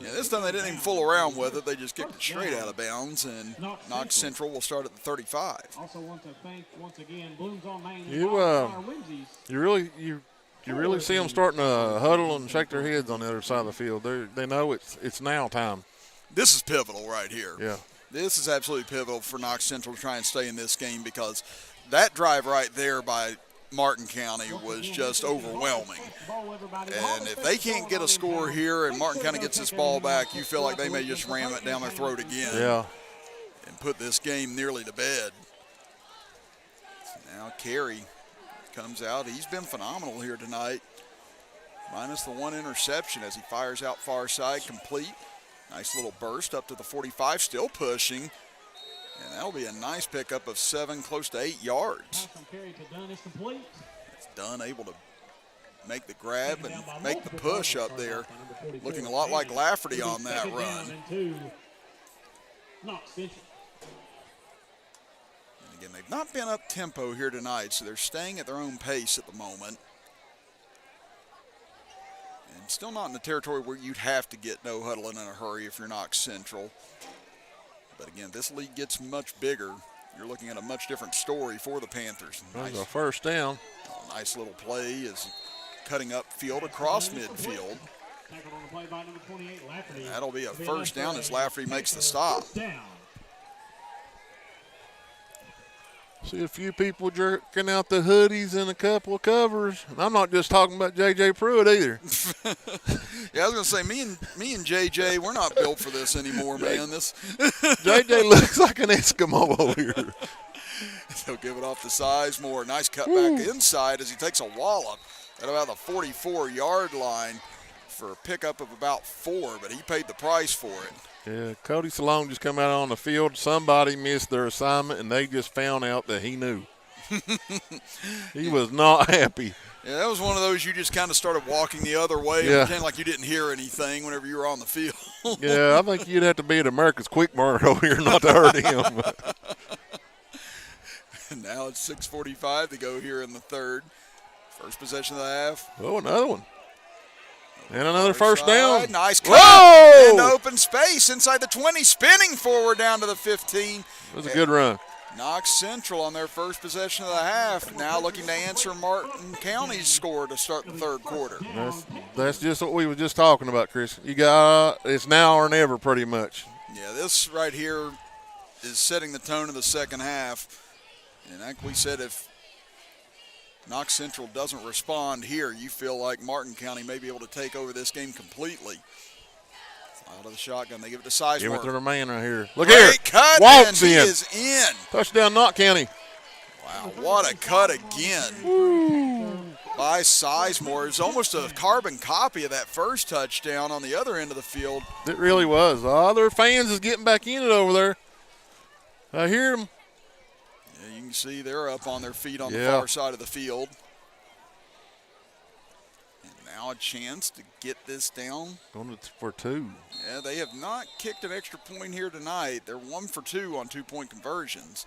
Yeah, this time they didn't even fool around with it. They just kicked it straight out of bounds, and Knox Central will start at the 35. Also want to thank once again Blooms on Main. You really see them starting to huddle and shake their heads on the other side of the field. They know it's now time. This is pivotal right here. Yeah. This is absolutely pivotal for Knox Central to try and stay in this game, because that drive right there by Martin County was just overwhelming. And if they can't get a score here and Martin County gets this ball back, you feel like they may just ram it down their throat again. Yeah. And put this game nearly to bed. Now Carey comes out. He's been phenomenal here tonight, minus the one interception as he fires out far side, complete. Nice little burst up to the 45, still pushing. And that'll be a nice pickup of 7, close to 8 yards. It's Dunn able to make the grab and make the push up there. Looking a lot like Lafferty on that run. And again, they've not been up tempo here tonight, so they're staying at their own pace at the moment. And still not in the territory where you'd have to get no huddling in a hurry if you're Knox Central. But again, this league gets much bigger. You're looking at a much different story for the Panthers. Nice. A first down. Nice little play is cutting up field across midfield. That'll be a first down as Lafferty makes the stop. See a few people jerking out the hoodies and a couple of covers. And I'm not just talking about J.J. Pruitt either. Yeah, I was going to say, me and J.J., we're not built for this anymore, man. J.J. looks like an Eskimo over here. They'll give it off to Sizemore. Nice cut back inside as he takes a wallop at about the 44-yard line for a pickup of about 4, but he paid the price for it. Yeah, Cody Salone just come out on the field. Somebody missed their assignment, and they just found out that he knew. He was not happy. Yeah, that was one of those you just kind of started walking the other way and pretend like you didn't hear anything whenever you were on the field. Yeah, I think you'd have to be at America's Quick Mart over here not to hurt him. And now it's 6:45 to go here in the third. First possession of the half. Oh, another one. And another first down. Nice cut. And open space inside the 20, spinning forward down to the 15. It was a good run. Knox Central on their first possession of the half, now looking to answer Martin County's score to start the third quarter. That's just what we were just talking about, Chris. It's now or never pretty much. Yeah, this right here is setting the tone of the second half. And like we said, if Knox Central doesn't respond here, you feel like Martin County may be able to take over this game completely. Out of the shotgun, they give it to Sizemore. Give it to the man right here. Look here. Cut, walks in. He is in. Touchdown, Knox County. Wow, what a cut again. Woo. By Sizemore. It's almost a carbon copy of that first touchdown on the other end of the field. It really was. Their fans is getting back in it over there. I hear them. Yeah, you can see they're up on their feet on the far side of the field. And now a chance to get this down. Going for 2. Yeah, they have not kicked an extra point here tonight. They're 1 for 2 on 2-point conversions.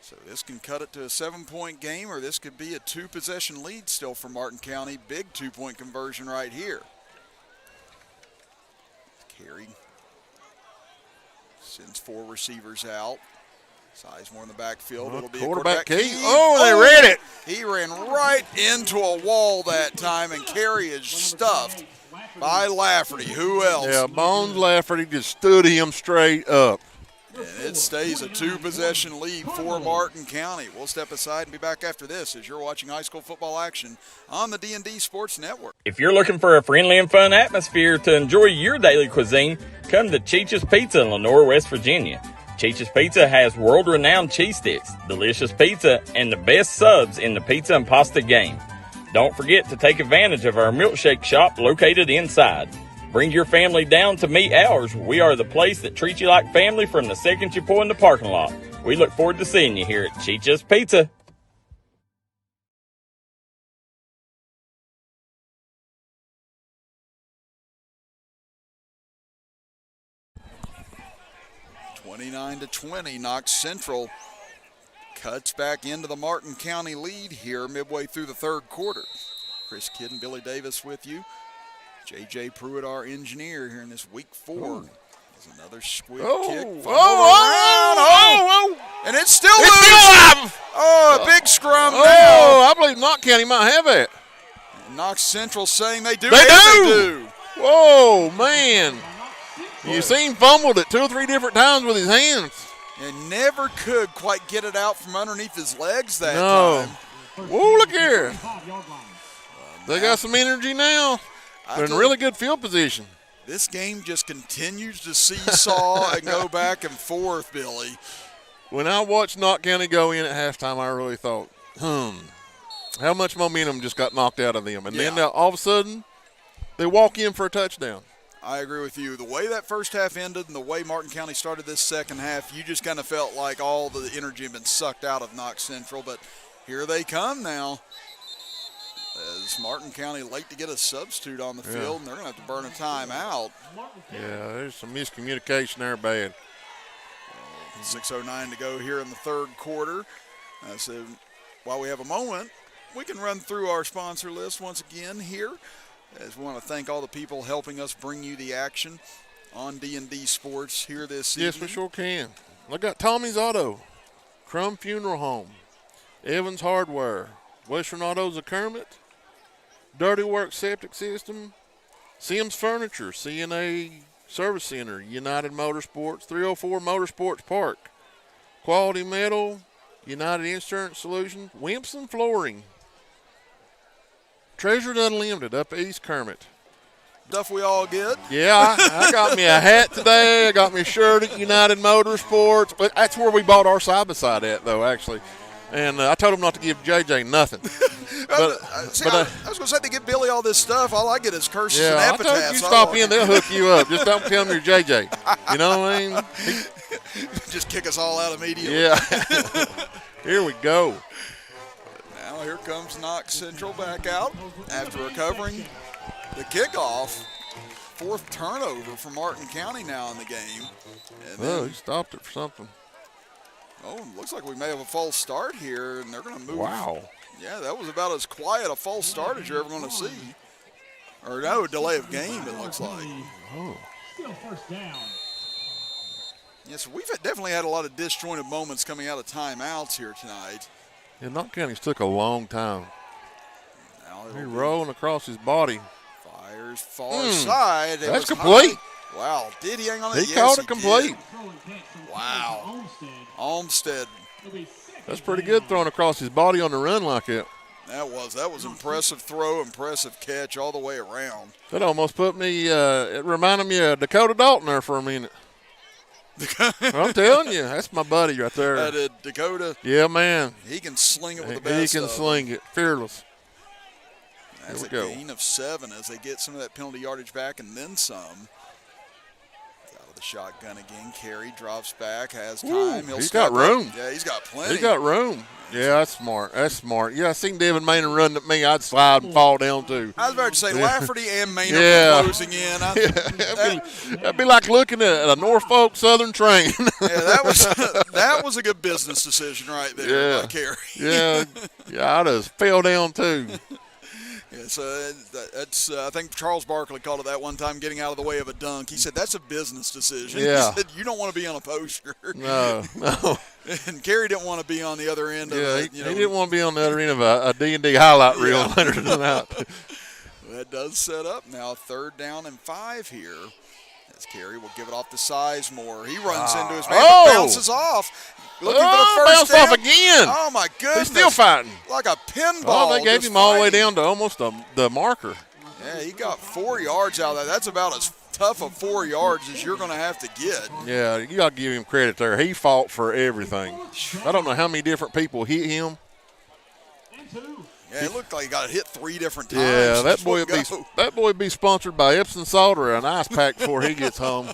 So this can cut it to a 7-point game, or this could be a 2-possession lead still for Martin County. Big 2-point conversion right here. Carey sends 4 receivers out. Sizemore in the backfield. It'll be quarterback a quarterback key. Oh, they read it. He ran right into a wall that time, and Carey is stuffed by Lafferty. Who else? Yeah, Bones Lafferty just stood him straight up. And it stays a 2-possession lead for Martin County. We'll step aside and be back after this as you're watching high school football action on the D&D Sports Network. If you're looking for a friendly and fun atmosphere to enjoy your daily cuisine, come to Cheech's Pizza in Lenore, West Virginia. Cheech's Pizza has world-renowned cheese sticks, delicious pizza, and the best subs in the pizza and pasta game. Don't forget to take advantage of our milkshake shop located inside. Bring your family down to meet ours. We are the place that treats you like family from the second you pull in the parking lot. We look forward to seeing you here at Cheech's Pizza. To 20, Knox Central cuts back into the Martin County lead here midway through the third quarter. Chris Kidd and Billy Davis with you. J.J. Pruitt, our engineer, here in this week 4. There's another squib kick. And it's still loose. Oh, a big scrum now. I believe Knox County might have it. And Knox Central saying they do. They do. Whoa, man. You seen fumbled it 2 or 3 different times with his hands. And never could quite get it out from underneath his legs that time. Whoa, look here. They got some energy now. They're in really good field position. This game just continues to seesaw and go back and forth, Billy. When I watched Knox County go in at halftime, I really thought, how much momentum just got knocked out of them. And then all of a sudden, they walk in for a touchdown. I agree with you. The way that first half ended and the way Martin County started this second half, you just kind of felt like all the energy had been sucked out of Knox Central. But here they come now. As Martin County late to get a substitute on the field, and they're going to have to burn a timeout. Yeah, there's some miscommunication there bad. 6:09 to go here in the third quarter. So while we have a moment, we can run through our sponsor list once again here. As we want to thank all the people helping us bring you the action on D&D Sports here this evening. Yes, we sure can. I got Tommy's Auto, Crum Funeral Home, Evans Hardware, Western Autos of Kermit, Dirty Work Septic System, Sims Furniture, CNA Service Center, United Motorsports, 304 Motorsports Park, Quality Metal, United Insurance Solutions, Wimpson Flooring, Treasured Unlimited up at East Kermit. Stuff we all get. Yeah, I got me a hat today. I got me a shirt at United Motorsports. But that's where we bought our side-by-side at, though, actually. And I told them not to give JJ nothing. I was going to say, they give Billy all this stuff. All I get is curses and epitaphs. I told you stop in, they'll hook you up. Just don't tell them you're JJ. You know what I mean? Just kick us all out immediately. Yeah. Here we go. Now here comes Knox Central back out after recovering the kickoff. 4th turnover for Martin County now in the game. He stopped it for something. Oh, looks like we may have a false start here, and they're going to move. Wow. Yeah, that was about as quiet a false start as you're ever going to see. Or no, delay of game, it looks like. Oh. Still first down. Yes, we've definitely had a lot of disjointed moments coming out of timeouts here tonight. Yeah, Knox County's took a long time. Now He's rolling across his body. Fires far side. That's complete. High. Wow, did he hang on it? He called it complete. Wow. Olmsted. That's pretty good throwing across his body on the run like that. That was impressive throw, impressive catch all the way around. That almost put me, it reminded me of Dakota Dalton there for a minute. I'm telling you, that's my buddy right there. Dakota. Yeah, man. He can sling it with the best. He can sling it. Fearless. That's a gain of 7 as they get some of that penalty yardage back and then some. Out of the shotgun again. Carey drops back, has time. He's got room. Yeah, he's got plenty. He's got room. Yeah, that's smart. That's smart. Yeah, I seen Devin Maynard run at me. I'd slide and fall down too. I was about to say Lafferty and Maynard closing in. That'd be like looking at a Norfolk Southern train. Yeah, that was a good business decision right there by Carey. Yeah, I just fell down too. Yeah, so that's I think Charles Barkley called it that one time, getting out of the way of a dunk. He said that's a business decision. Yeah. He said you don't want to be on a poster. No. And Gary didn't want to be on the other end of it. He didn't want to be on the other end of a D&D highlight reel later tonight. That does set up now 3rd down and 5 here. As Carey will give it off to Sizemore. He runs into his man, but bounces off. Looking for the first bounce down. off again. Oh, my goodness. He's still fighting. Like a pinball. Oh, they gave him all the way down to almost the marker. Yeah, he got 4 yards out of that. That's about as tough of 4 yards as you're going to have to get. Yeah, you got to give him credit there. He fought for everything. I don't know how many different people hit him. Yeah, it looked like he got hit 3 different times. Yeah, that boy would be sponsored by Epsom salt or an ice pack before he gets home.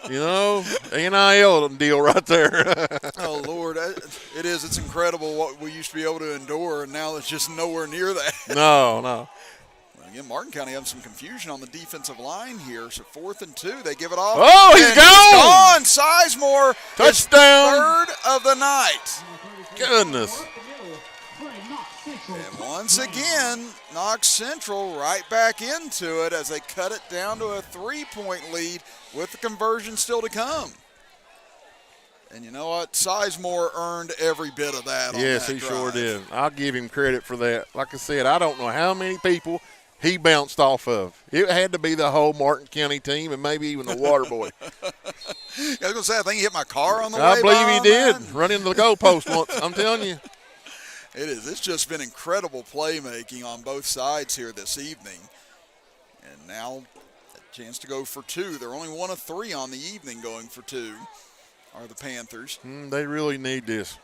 You know, NIL deal right there. Oh, Lord, it is. It's incredible what we used to be able to endure, and now it's just nowhere near that. No. Again, Martin County having some confusion on the defensive line here. So 4th and 2, they give it off. Oh, he's gone. Sizemore, touchdown. 3rd of the night. Goodness. And once again, Knox Central right back into it as they cut it down to a 3-point lead with the conversion still to come. And you know what? Sizemore earned every bit of that. Yes, he sure did. I'll give him credit for that. Like I said, I don't know how many people he bounced off of. It had to be the whole Martin County team and maybe even the water boy. I was going to say, I think he hit my car on the way I believe he did. That. Run into the goalpost once. I'm telling you. It is. It's just been incredible playmaking on both sides here this evening. And now a chance to go for 2. They're only 1 of 3 on the evening going for 2 are the Panthers. They really need this.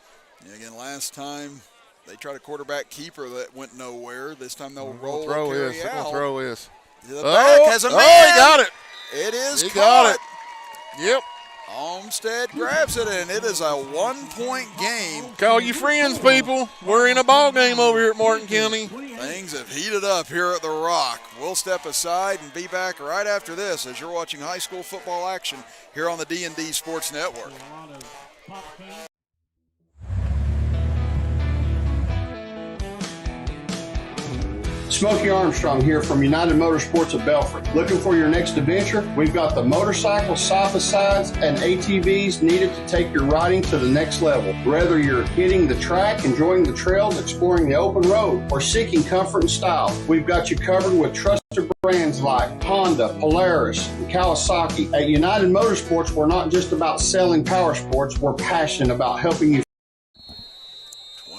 And again, last time they tried a quarterback keeper that went nowhere. This time they'll roll throw carry this. out. Throw this. To the back has a man. Oh, he got it. It is He caught. got it. Yep. Olmsted grabs it, and it is a 1-point game. Call your friends, people. We're in a ball game over here at Martin County. Things have heated up here at the Rock. We'll step aside and be back right after this as you're watching high school football action here on the D&D Sports Network. Smokey Armstrong here from United Motorsports of Belfry. Looking for your next adventure? We've got the motorcycles, side-by-sides, and ATVs needed to take your riding to the next level. Whether you're hitting the track, enjoying the trails, exploring the open road, or seeking comfort and style, we've got you covered with trusted brands like Honda, Polaris, and Kawasaki. At United Motorsports, we're not just about selling power sports, we're passionate about helping you.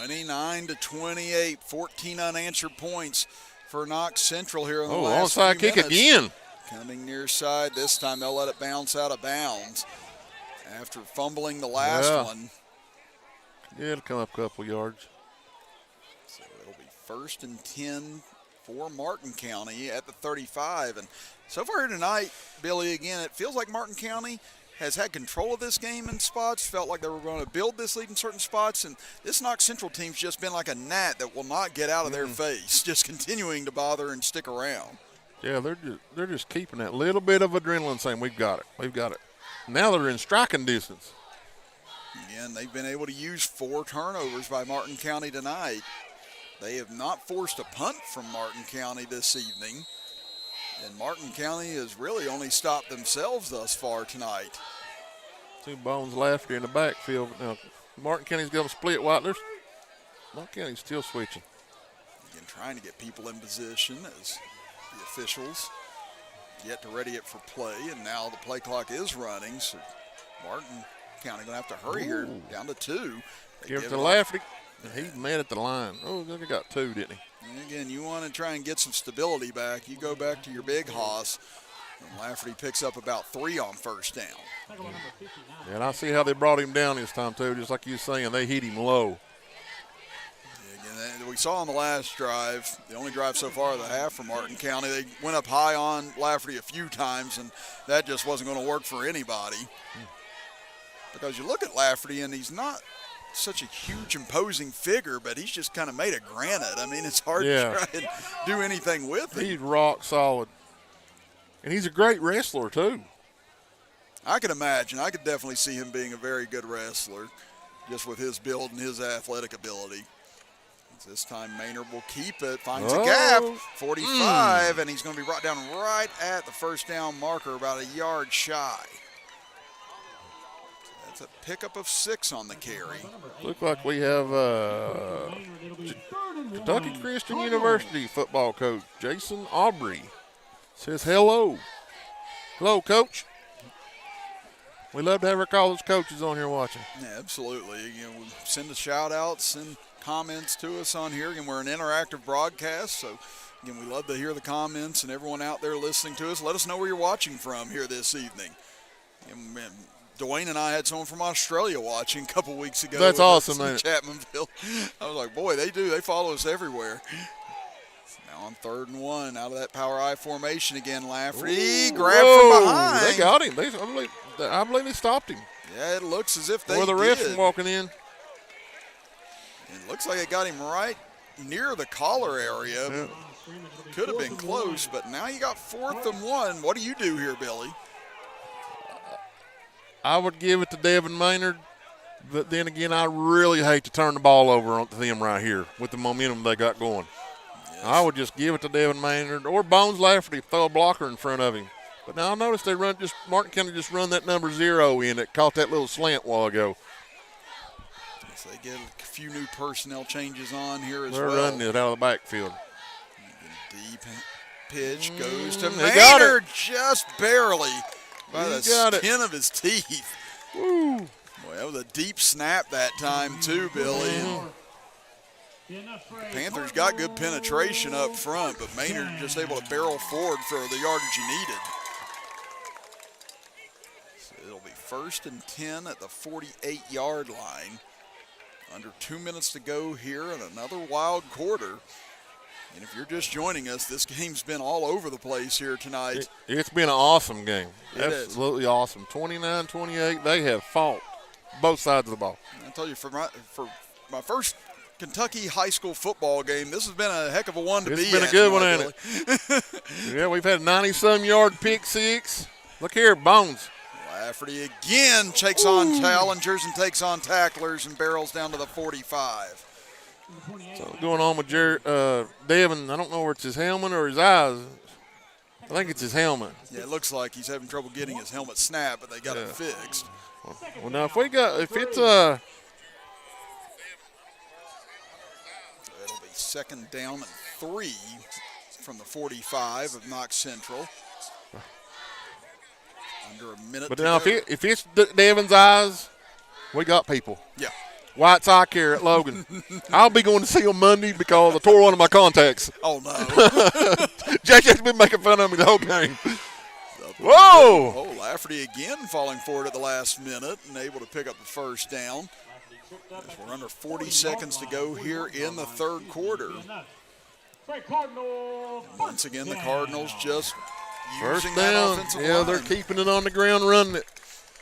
29-28, 14 unanswered points for Knox Central here in the last onside few kick minutes. again. Coming near side. This time they'll let it bounce out of bounds after fumbling the last one. Yeah, it'll come up a couple yards. So it'll be 1st and 10 for Martin County at the 35. And so far here tonight, Billy, again, it feels like Martin County has had control of this game in spots, felt like they were going to build this lead in certain spots, and this Knox Central team's just been like a gnat that will not get out of their face, just continuing to bother and stick around. Yeah, they're just keeping that little bit of adrenaline saying, we've got it. Now they're in striking distance. Again, they've been able to use 4 turnovers by Martin County tonight. They have not forced a punt from Martin County this evening. And Martin County has really only stopped themselves thus far tonight. 2 Bones Lafferty in the backfield. Now, Martin County's going to split Whitelers. Martin County's still switching. Again, trying to get people in position as the officials get to ready it for play. And now the play clock is running. So Martin County going to have to hurry here down to 2. Give it to Lafferty. He's mad at the line. Oh, he got 2, didn't he? And again, you want to try and get some stability back. You go back to your big hoss, and Lafferty picks up about 3 on 1st down. Yeah, and I see how they brought him down this time, too. Just like you were saying, they hit him low. Yeah, again, we saw on the last drive, the only drive so far of the half for Martin County, they went up high on Lafferty a few times, and that just wasn't going to work for anybody. Because you look at Lafferty, and he's not such a huge, imposing figure, but he's just kind of made of granite. I mean, it's hard to try and do anything with him. He's rock solid. And he's a great wrestler, too. I can imagine. I could definitely see him being a very good wrestler, just with his build and his athletic ability. This time Maynard will keep it, finds a gap, 45, and he's going to be brought down right at the 1st down marker, about a yard shy. That's a pickup of 6 on the carry. Look like we have Kentucky Christian University football coach Jason Aubrey. Says hello. Hello, Coach. We love to have our college coaches on here watching. Yeah, absolutely. You know, send a shout-out, send comments to us on here. Again, we're an interactive broadcast, so again, we love to hear the comments and everyone out there listening to us. Let us know where you're watching from here this evening. And Dwayne and I had someone from Australia watching a couple weeks ago. That's awesome, man. Chapmanville. I was like, boy, they do. They follow us everywhere. Now on 3rd and 1, out of that power I formation again, Lafferty. Grabbed from behind. They got him. I believe they stopped him. Yeah, it looks as if they Or the did. refs walking in. It looks like it got him right near the collar area. Yeah. Could have been close, but now you got 4th and 1. What do you do here, Billy? I would give it to Devin Maynard, but then again, I really hate to turn the ball over onto them right here with the momentum they got going. Yes. I would just give it to Devin Maynard or Bones Lafferty, throw a blocker in front of him. But now I noticed Martin County just run that number 0 in that caught that little slant a while ago. So they get a few new personnel changes on here as They're well. running it out of the backfield. Deep pitch goes to they got it. Maynard just barely by the got it. skin of his teeth. Woo. Boy, that was a deep snap that time too, Billy. Panthers got good penetration up front, but Maynard just able to barrel forward for the yardage he needed. So it'll be 1st and 10 at the 48-yard line. Under 2 minutes to go here and another wild quarter. And if you're just joining us, this game's been all over the place here tonight. It's been an awesome game. It is. Absolutely awesome. 29-28, they have fought both sides of the ball. I tell you, for my first Kentucky high school football game, this has been a heck of a one to be. It's been a good one, hasn't it? Yeah, we've had a 90-some yard pick six. Look here, Bones. Lafferty again takes on challengers and takes on tacklers and barrels down to the 45. So going on with Devin, I don't know where it's his helmet or his eyes. I think it's his helmet. Yeah, it looks like he's having trouble getting his helmet snapped, but they got it fixed. Well, now if it's it'll be 2nd down and 3 from the 45 of Knox Central. Under a minute. But to now go. if it's Devin's eyes, we got people. Yeah. White's Eye Care at Logan. I'll be going to see him Monday because I tore one of my contacts. Oh, no. JJ's been making fun of me the whole game. Whoa! Oh, Lafferty again falling forward at the last minute and able to pick up the 1st down. As we're under 40 seconds to go here in the 3rd quarter. Once again, the Cardinals just First using that down. offensive Yeah, line. they're keeping it on the ground, running it.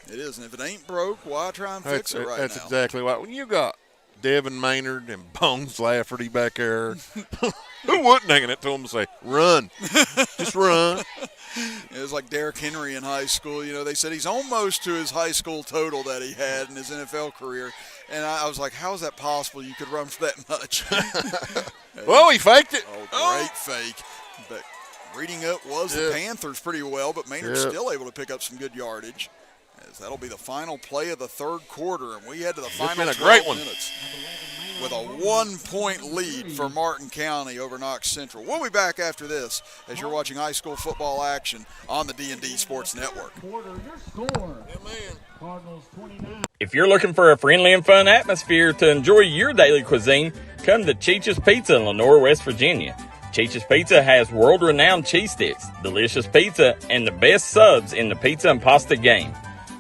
It is, and if it ain't broke, why try and fix it right That's now? exactly right. When you got Devin Maynard and Bones Lafferty back there, who wouldn't hang it to them and say, run, just run. It was like Derrick Henry in high school. You know, they said he's almost to his high school total that he had in his NFL career. And I was like, how is that possible you could run for that much? Well, he faked it. Oh, great fake. But reading up was the Panthers pretty well, but Maynard's still able to pick up some good yardage. As that'll be the final play of the 3rd quarter, and we head to the final been a 12 great one. minutes with a 1-point lead for Martin County over Knox Central. We'll be back after this as you're watching high school football action on the D&D Sports Network. If you're looking for a friendly and fun atmosphere to enjoy your daily cuisine, come to Cheech's Pizza in Lenore, West Virginia. Cheech's Pizza has world-renowned cheese sticks, delicious pizza, and the best subs in the pizza and pasta game.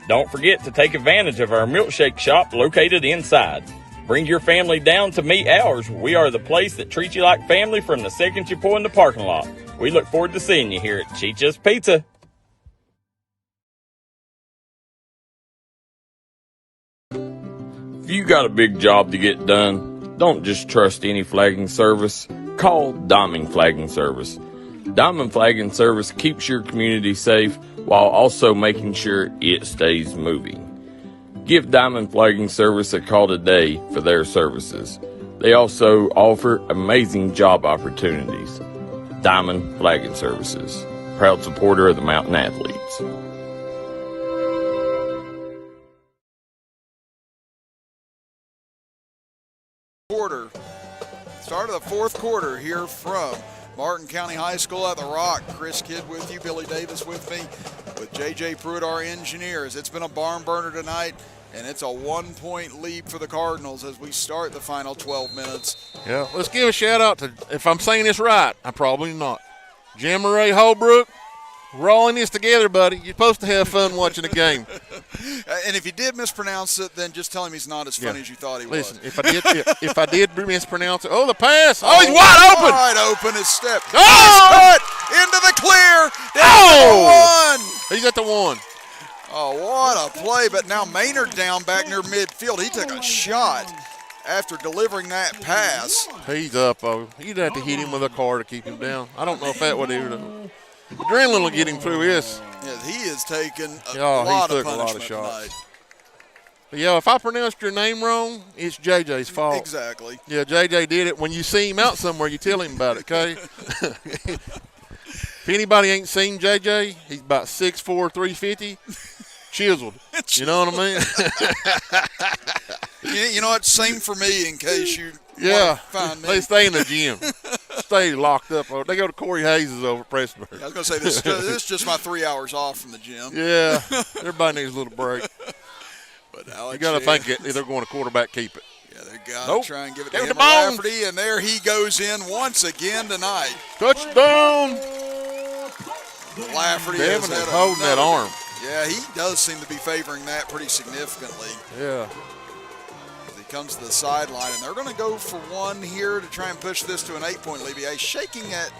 Don't forget to take advantage of our milkshake shop located inside. Bring your family down to meet ours. We are the place that treats you like family from the second you pull in the parking lot. We look forward to seeing you here at Cheech's Pizza. If you got a big job to get done, don't just trust any flagging service. Call Diamond Flagging Service. Diamond Flagging Service keeps your community safe while also making sure it stays moving. Give Diamond Flagging Service a call today for their services. They also offer amazing job opportunities. Diamond Flagging Services, proud supporter of the Mountain Athletes. quarter. Start of the fourth quarter here from Martin County High School at the Rock. Chris Kidd with you, Billy Davis with me, with J.J. Pruitt, our engineers. It's been a barn burner tonight, and it's a 1-point lead for the Cardinals as we start the final 12 minutes. Yeah, let's give a shout out to, if I'm saying this right, I'm probably not, Jim Ray Holbrook. We're all in this together, buddy. You're supposed to have fun watching the game. And if you did mispronounce it, then just tell him he's not as funny as you thought he was. Listen, if I did mispronounce it, the pass. Oh, he's wide open. Wide open, his step. Oh! Nice cut into the clear. Down to the 1. He's at the 1. Oh, what a play. But now Maynard down back near midfield. He took a shot after delivering that pass. He's up. Oh, you'd have to hit him with a car to keep him down. I don't know if that would do. Adrenaline will get him through this. Yeah, he has taken a lot of punishment tonight. But yeah, if I pronounced your name wrong, it's JJ's fault. Exactly. Yeah, JJ did it. When you see him out somewhere, you tell him about it, okay? If anybody ain't seen JJ, he's about 6'4", 350, chiseled. You know what I mean? You know what? Same for me in case you find me. They stay in the gym. Stay locked up. They go to Corey Hayes' over at Pressburg. I was going to say, this is just my 3 hours off from the gym. Yeah, everybody needs a little break. But Alex, you got to think they're going to quarterback keep it. Yeah, they got to try and give it to him. Bones. Lafferty, and there he goes in once again tonight. Touchdown! Lafferty Devin is holding that arm. Yeah, he does seem to be favoring that pretty significantly. Yeah. Comes to the sideline, and they're going to go for one here to try and push this to an 8-point lead. He's shaking that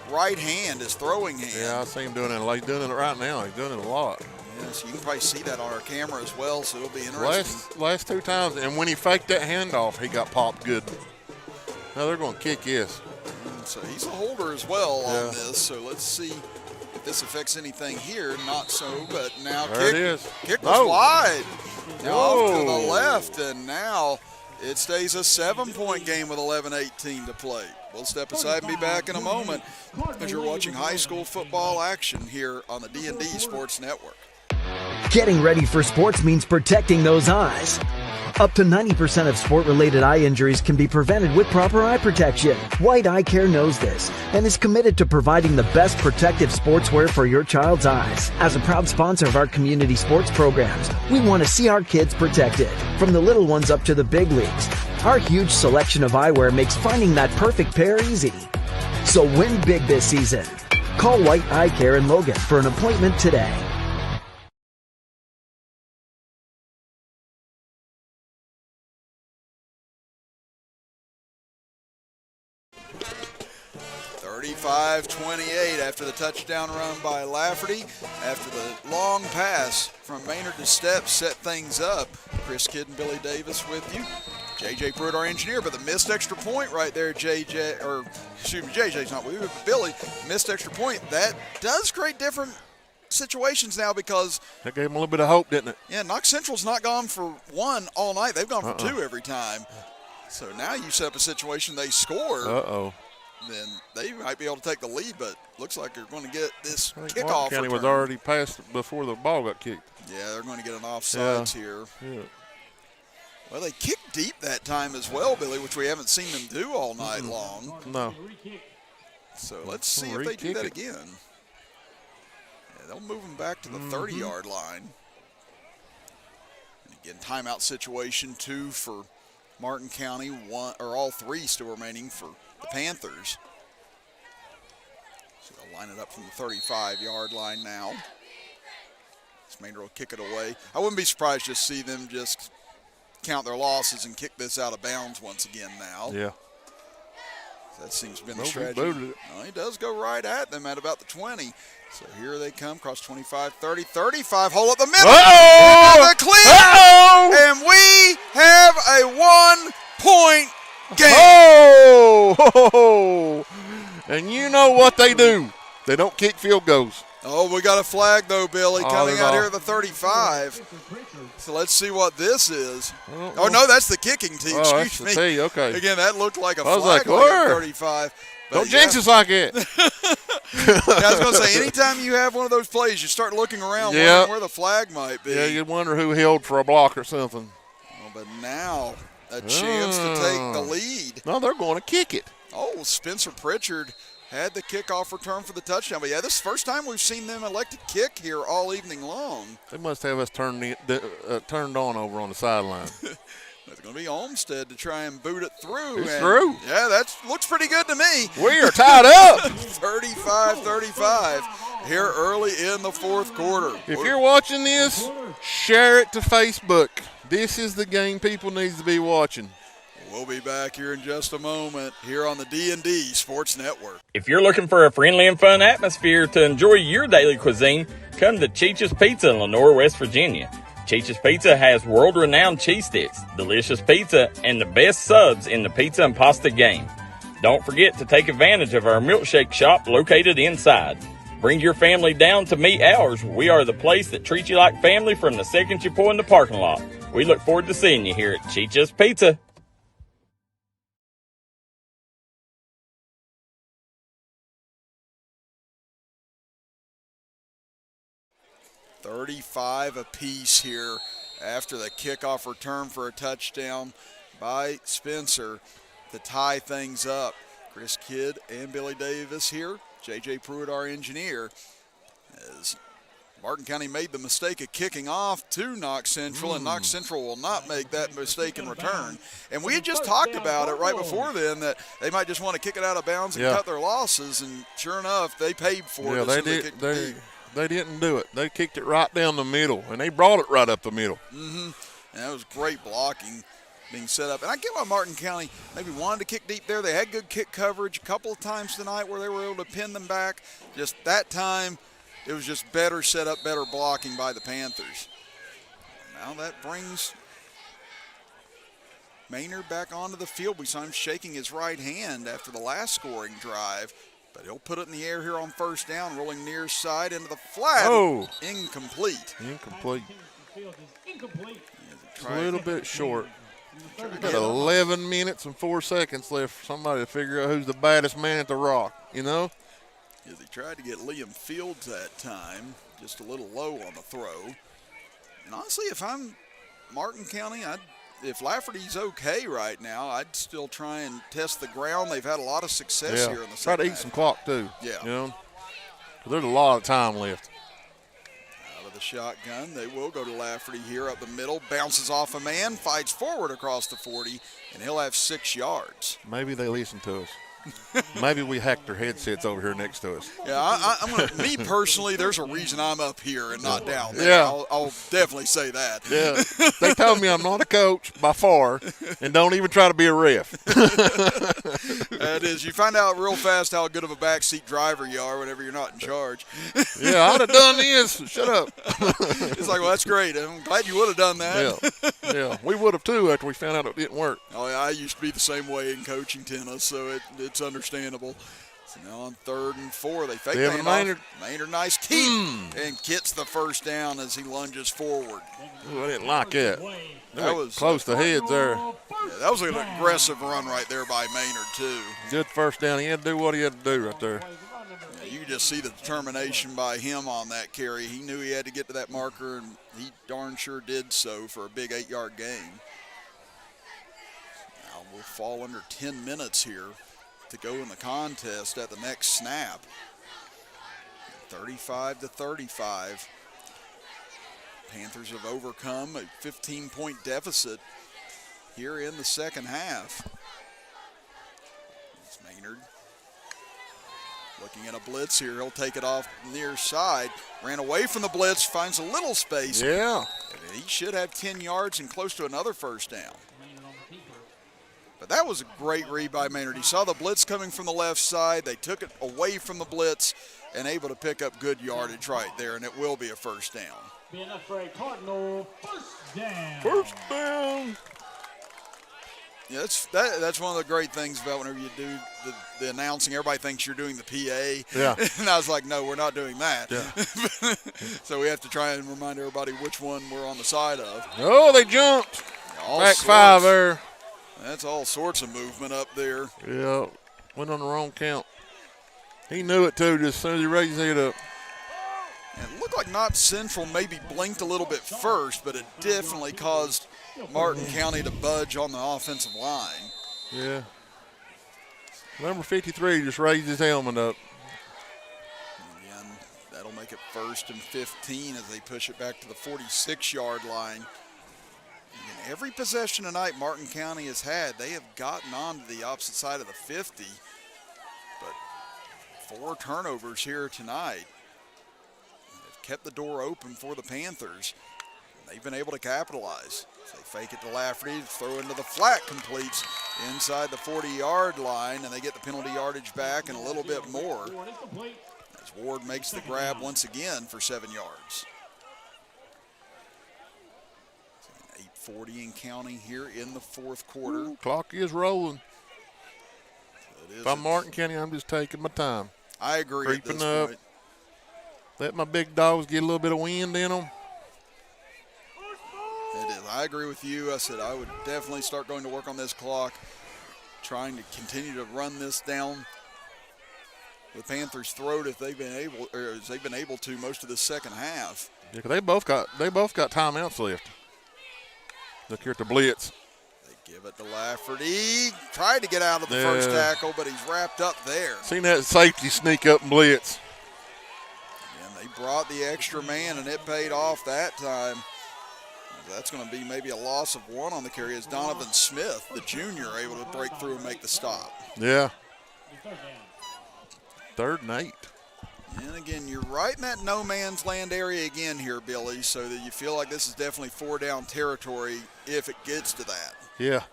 right hand, his throwing hand. Yeah, I see him doing it. He's doing it right now. He's doing it a lot. Yeah, so you can probably see that on our camera as well, so it'll be interesting. Last 2 times, and when he faked that handoff, he got popped good. Now they're going to kick his. So he's a holder as well on this, so let's see if this affects anything here. Not so, but now kick was wide. Now off to the left, and now it stays a 7-point game with 11:18 to play. We'll step aside and be back in a moment as you're watching high school football action here on the D&D Sports Network. Getting ready for sports means protecting those eyes. Up to 90% of sport-related eye injuries can be prevented with proper eye protection. White Eye Care knows this and is committed to providing the best protective sportswear for your child's eyes. As a proud sponsor of our community sports programs, we want to see our kids protected, from the little ones up to the big leagues. Our huge selection of eyewear makes finding that perfect pair easy. So win big this season. Call White Eye Care in Logan for an appointment today. .28 after the touchdown run by Lafferty. After the long pass from Maynard to Steps set things up. Chris Kidd and Billy Davis with you. J.J. Pruitt, our engineer, but the missed extra point right there, J.J.'s not with you, but Billy, missed extra point. That does create different situations now because that gave him a little bit of hope, didn't it? Yeah, Knox Central's not gone for one all night. They've gone for 2 every time. So now you set up a situation they score. Then they might be able to take the lead, but looks like they're going to get this kickoff. County was already passed before the ball got kicked. Yeah, they're going to get an offsides here. Yeah. Well, they kicked deep that time as well, Billy, which we haven't seen them do all night long. No. So let's see if they do that again. Yeah, they'll move them back to the 30-yard line. And again, timeout situation 2 for Martin County, 1 or all 3 still remaining for the Panthers. So they'll line it up from the 35-yard line now. Maynard will kick it away. I wouldn't be surprised to see them just count their losses and kick this out of bounds once again now. Yeah. That seems to be the strategy. He does go right at them at about the 20. So here they come, cross 25, 30, 35, hole up the middle. The clear. And we have a 1-point game. And you know what they do. They don't kick field goals. Oh, we got a flag, though, Billy, coming out here at the 35. So let's see what this is. Oh, no, that's the kicking tee. Excuse me. Tee, okay. Again, that looked like a flag on 35. Don't jinx us like it. I was going to say, anytime you have one of those plays, you start looking around wondering where the flag might be. Yeah, you'd wonder who held for a block or something. But now a chance to take the lead. No, they're going to kick it. Oh, Spencer Pritchard had the kickoff return for the touchdown. But, yeah, this is the first time we've seen them elect to kick here all evening long. They must have us turned on over on the sideline. It's going to be Olmsted to try and boot it through. It's through. Yeah, that looks pretty good to me. We are tied up. 35-35 here early in the fourth quarter. If you're watching this, share it to Facebook. This is the game people need to be watching. We'll be back here in just a moment here on the D&D Sports Network. If you're looking for a friendly and fun atmosphere to enjoy your daily cuisine, come to Cheech's Pizza in Lenore, West Virginia. Cheech's Pizza has world-renowned cheese sticks, delicious pizza, and the best subs in the pizza and pasta game. Don't forget to take advantage of our milkshake shop located inside. Bring your family down to meet ours. We are the place that treats you like family from the second you pull in the parking lot. We look forward to seeing you here at Cheech's Pizza. $35 apiece here after the kickoff return for a touchdown by Spencer to tie things up. Chris Kidd and Billy Davis here. J.J. Pruitt, our engineer, as Martin County made the mistake of kicking off to Knox Central, and Knox Central will not make that mistake in return. And we had just talked about it right before then, that they might just want to kick it out of bounds and cut their losses, and sure enough, they paid for it. They didn't do it. They kicked it right down the middle, and they brought it right up the middle. And that was great blocking being set up. And I get why Martin County maybe wanted to kick deep there. They had good kick coverage a couple of times tonight where they were able to pin them back. Just that time, it was just better set up, better blocking by the Panthers. Now that brings Maynard back onto the field. We saw him shaking his right hand after the last scoring drive. But he'll put it in the air here on first down, rolling near side into the flat. Oh. Incomplete. A little bit short. Got 11 minutes and 4 seconds left for somebody to figure out who's the baddest man at the rock, you know? As he tried to get Liam Fields that time, just a little low on the throw. And honestly, if I'm Martin County, if Lafferty's okay right now, I'd still try and test the ground. They've had a lot of success here in the second Try to eat half. some clock, too. Yeah. You know? 'Cause there's a lot of time left. Out of the shotgun, they will go to Lafferty here up the middle. Bounces off a man, fights forward across the 40, and he'll have 6 yards. Maybe they listen to us. Maybe we hacked their headsets over here next to us. Yeah, I'm gonna. Me personally, there's a reason I'm up here and not down there. Yeah. I'll definitely say that. Yeah, they told me I'm not a coach by far, and don't even try to be a ref. That is, you find out real fast how good of a backseat driver you are whenever you're not in charge. Yeah, I'd have done this. Shut up. It's like, well, that's great. I'm glad you would have done that. Yeah, we would have too after we found out it didn't work. Oh, yeah, I used to be the same way in coaching tennis, so it's understandable. So now on 3rd and 4, they fake the handoff. Maynard, nice keep, and gets the first down as he lunges forward. Ooh, I didn't like that. That was close to heads there. Yeah, that was an aggressive run right there by Maynard, too. Good first down. He had to do what he had to do right there. Yeah, you can just see the determination by him on that carry. He knew he had to get to that marker, and he darn sure did so for a big 8-yard gain. Now we'll fall under 10 minutes here to go in the contest at the next snap. 35-35. Panthers have overcome a 15-point deficit here in the second half. It's Maynard looking at a blitz here. He'll take it off near side. Ran away from the blitz, finds a little space. Yeah. And he should have 10 yards and close to another first down. But that was a great read by Maynard. He saw the blitz coming from the left side. They took it away from the blitz and able to pick up good yardage right there, and it will be a first down. Be enough for a Cardinal first down. First down. Yeah, that's one of the great things about whenever you do the announcing. Everybody thinks you're doing the PA. Yeah. And I was like, no, we're not doing that. Yeah. So we have to try and remind everybody which one we're on the side of. Oh, they jumped. All Back sorts. 5 there. That's all sorts of movement up there. Yeah. Went on the wrong count. He knew it, too, just as soon as he raised his head up. And it looked like Knox Central maybe blinked a little bit first, but it definitely caused Martin County to budge on the offensive line. Yeah. Number 53 just raised his helmet up. Again, that'll make it 1st and 15 as they push it back to the 46-yard line. And every possession tonight Martin County has had, they have gotten on to the opposite side of the 50. But 4 turnovers here tonight. They've kept the door open for the Panthers. They've been able to capitalize. They fake it to Lafferty, throw into the flat, completes inside the 40-yard line, and they get the penalty yardage back and a little bit more as Ward makes the grab once again for 7 yards. 8:40 in counting here in the 4th quarter. Ooh, clock is rolling. If I'm Martin County, I'm just taking my time. I agree. Creeping at this up. point. Let my big dogs get a little bit of wind in them. It is. I agree with you. I said I would definitely start going to work on this clock, trying to continue to run this down the Panthers' throat if they've been able, or as they've been able to most of the second half. Yeah, 'cause they both got timeouts left. Look here at the blitz. They give it to Lafferty. Tried to get out of the first tackle, but he's wrapped up there. Seen that safety sneak up and blitz. And they brought the extra man, and it paid off that time. That's going to be maybe a loss of 1 on the carry as Donovan Smith, the junior, able to break through and make the stop. Yeah. 3rd and 8. And again, you're right in that no man's land area again here, Billy, so that you feel like this is definitely 4-down territory if it gets to that. Yeah.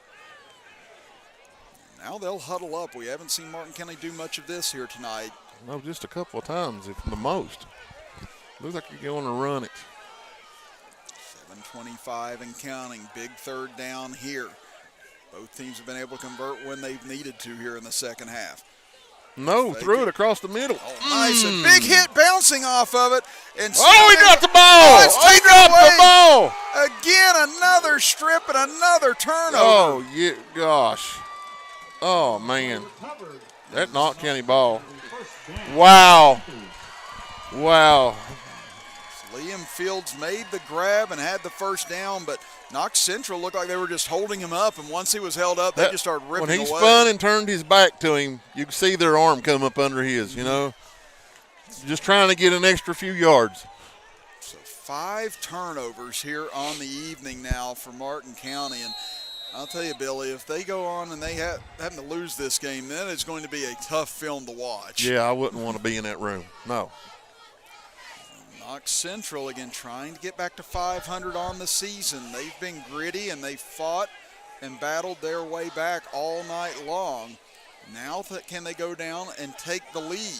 Now they'll huddle up. We haven't seen Martin County do much of this here tonight. No, just a couple of times, if the most. Looks like you're going to run it. 7:25 and counting. Big 3rd down here. Both teams have been able to convert when they've needed to here in the second half. No, threw it across the middle. Oh, nice. A big hit bouncing off of it. And he dropped the ball. He dropped the ball. Again, another strip and another turnover. Oh, yeah, gosh. Oh, man. That Knox County ball. Wow. Wow. Liam Fields made the grab and had the 1st down, but Knox Central looked like they were just holding him up, and once he was held up, they just started ripping away. When he spun and turned his back to him, you could see their arm come up under his, you know. Just trying to get an extra few yards. So 5 turnovers here on the evening now for Martin County, and I'll tell you, Billy, if they go on and they happen to lose this game, then it's going to be a tough film to watch. Yeah, I wouldn't want to be in that room. No. Knox Central, again, trying to get back to 500 on the season. They've been gritty, and they fought and battled their way back all night long. Now can they go down and take the lead?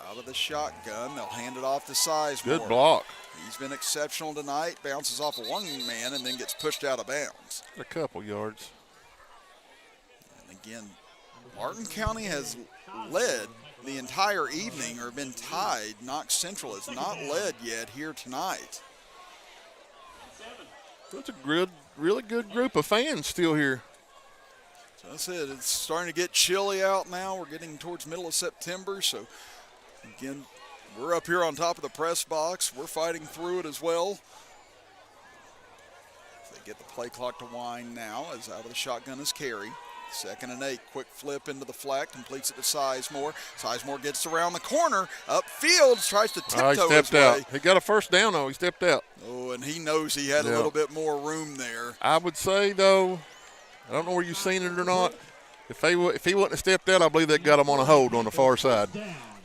Out of the shotgun, they'll hand it off to Sizemore. Good block. He's been exceptional tonight. Bounces off of one man and then gets pushed out of bounds. A couple yards. And again, Martin County has led the entire evening or been tied. Knox Central has not led yet here tonight. That's a really good group of fans still here. So I said it's starting to get chilly out now. We're getting towards middle of September. So again, we're up here on top of the press box. We're fighting through it as well. They get the play clock to wind now as out of the shotgun is Carey. 2nd and 8, quick flip into the flat, completes it to Sizemore. Sizemore gets around the corner, upfield, tries to tiptoe he stepped his way. out. He got a 1st down, though. He stepped out. Oh, and he knows he had a little bit more room there. I would say, though, I don't know where you've seen it or not, if he wouldn't have stepped out, I believe that got him on a hold on the far side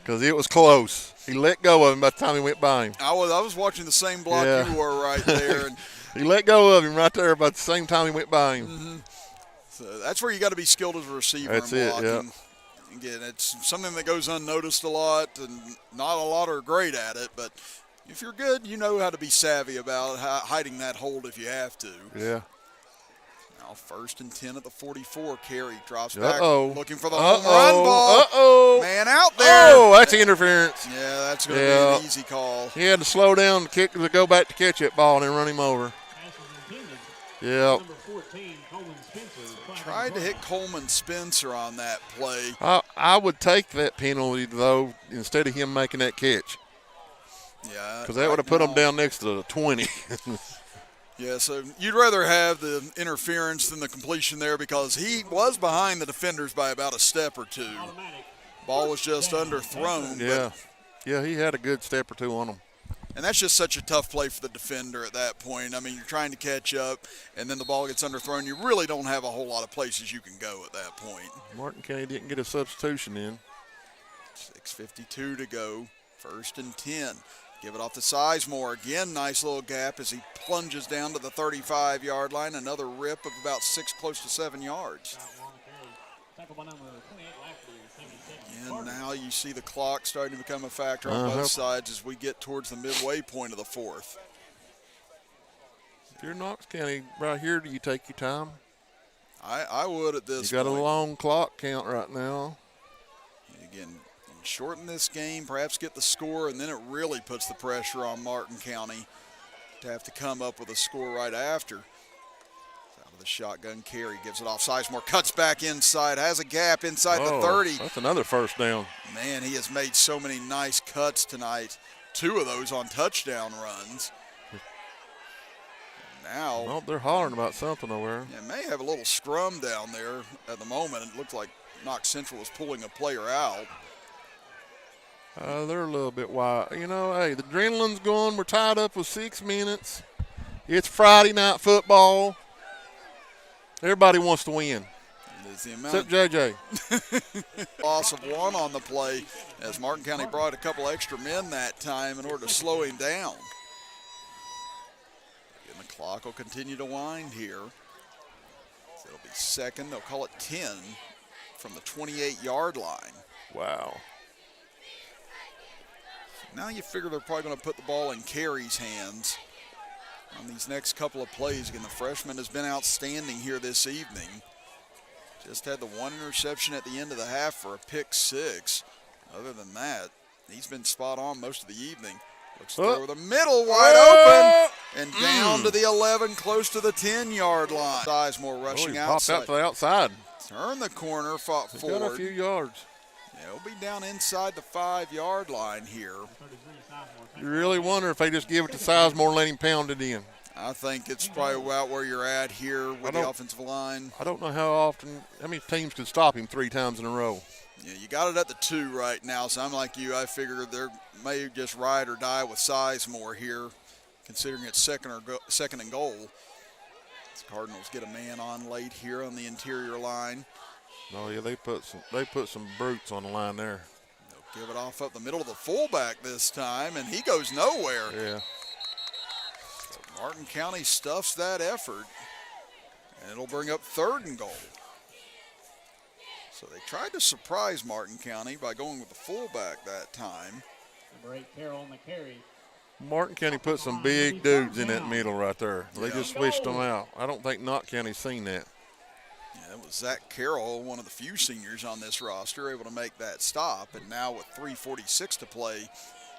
because it was close. He let go of him by the time he went by him. I was watching the same block you were right there. And he let go of him right there about the same time he went by him. Mm-hmm. So that's where you got to be skilled as a receiver in blocking. Again, it's something that goes unnoticed a lot, and not a lot are great at it. But if you're good, you know how to be savvy about hiding that hold if you have to. Yeah. Now 1st and 10 at the 44. Carey drops back, looking for the home run ball. Man out there. Oh, that's interference. Yeah, that's going to be an easy call. He had to slow down to go back to catch that ball and then run him over. Yeah. Tried to hit Coleman Spencer on that play. I would take that penalty, though, instead of him making that catch. Yeah. Because that would have put them down next to the 20. Yeah, so you'd rather have the interference than the completion there because he was behind the defenders by about a step or two. Ball was just underthrown. Yeah. Yeah, he had a good step or two on him. And that's just such a tough play for the defender at that point. I mean, you're trying to catch up, and then the ball gets underthrown. You really don't have a whole lot of places you can go at that point. Martin County didn't get a substitution in. 6:52 to go, 1st and 10. Give it off to Sizemore. Again, nice little gap as he plunges down to the 35-yard line. Another rip of about 6, close to 7 yards. And now you see the clock starting to become a factor on both sides as we get towards the midway point of the 4th. If you're Knox County right here, do you take your time? I would at this point. You got a long clock count right now. Again, shorten this game, perhaps get the score, and then it really puts the pressure on Martin County to have to come up with a score right after. Out of the shotgun carry, gives it off. Sizemore cuts back inside, has a gap inside the 30. That's another first down. Man, he has made so many nice cuts tonight. 2 of those on touchdown runs. Now, well, they're hollering about something over there. It may have a little scrum down there at the moment. It looks like Knox Central is pulling a player out. They're a little bit wild. You know, hey, the adrenaline's going. We're tied up with 6 minutes. It's Friday night football. Everybody wants to win. Except JJ. Loss of 1 on the play as Martin County brought a couple extra men that time in order to slow him down. And the clock will continue to wind here. So it'll be 2nd. They'll call it 10 from the 28-yard line. Wow. Now you figure they're probably going to put the ball in Carey's hands on these next couple of plays. Again, the freshman has been outstanding here this evening. Just had the 1 interception at the end of the half for a pick 6. Other than that, he's been spot on most of the evening. Looks through the middle, wide open, and down to the 11, close to the 10-yard line. Sizemore rushing outside. Popped out to the outside. Turn the corner, fought forward. Got a few yards. Yeah, it'll be down inside the 5-yard line here. You really wonder if they just give it to Sizemore and let him pound it in. I think it's probably about where you're at here with the offensive line. I don't know how many teams could stop him 3 times in a row. Yeah, you got it at the 2 right now, so I'm like you. I figure they may just ride or die with Sizemore here, considering it's second and goal. The Cardinals get a man on late here on the interior line. Oh yeah, they put some brutes on the line there. They'll give it off up the middle of the fullback this time, and he goes nowhere. Yeah. So Martin County stuffs that effort, and it'll bring up 3rd and goal. So they tried to surprise Martin County by going with the fullback that time. Number 8, Carroll on the carry. Martin County put some big dudes in that middle right there. They just switched them out. I don't think Knox County's seen that. Yeah, that was Zach Carroll, one of the few seniors on this roster, able to make that stop. And now with 3:46 to play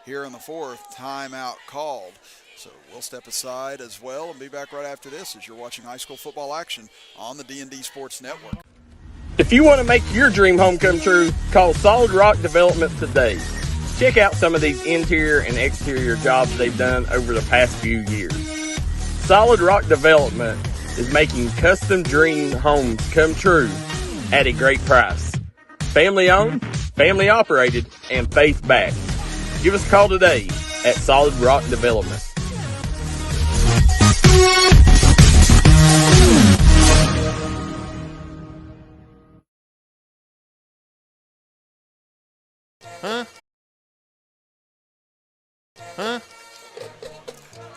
here in the 4th, timeout called. So we'll step aside as well and be back right after this as you're watching high school football action on the D&D Sports Network. If you want to make your dream home come true, call Solid Rock Development today. Check out some of these interior and exterior jobs they've done over the past few years. Solid Rock Development is making custom dream homes come true at a great price. Family owned, family operated, and faith backed. Give us a call today at Solid Rock Development.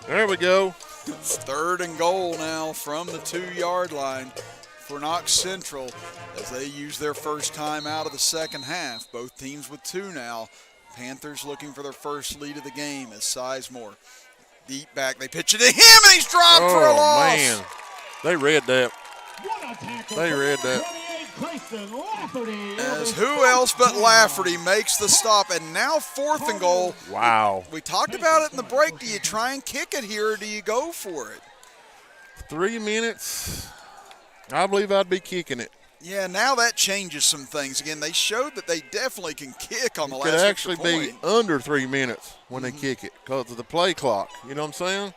There we go. It's 3rd and goal now from the 2-yard line for Knox Central as they use their first time out of the second half. Both teams with 2 now. Panthers looking for their first lead of the game as Sizemore deep back. They pitch it to him and he's dropped for a loss. Oh, man. They read that. They read that. As who else but Lafferty makes the stop, and now 4th and goal. Wow. We talked about it in the break. Do you try and kick it here, or do you go for it? 3 minutes. I believe I'd be kicking it. Yeah, now that changes some things. Again, they showed that they definitely can kick on the It last could actually extra be point. under 3 minutes when they kick it because of the play clock. You know what I'm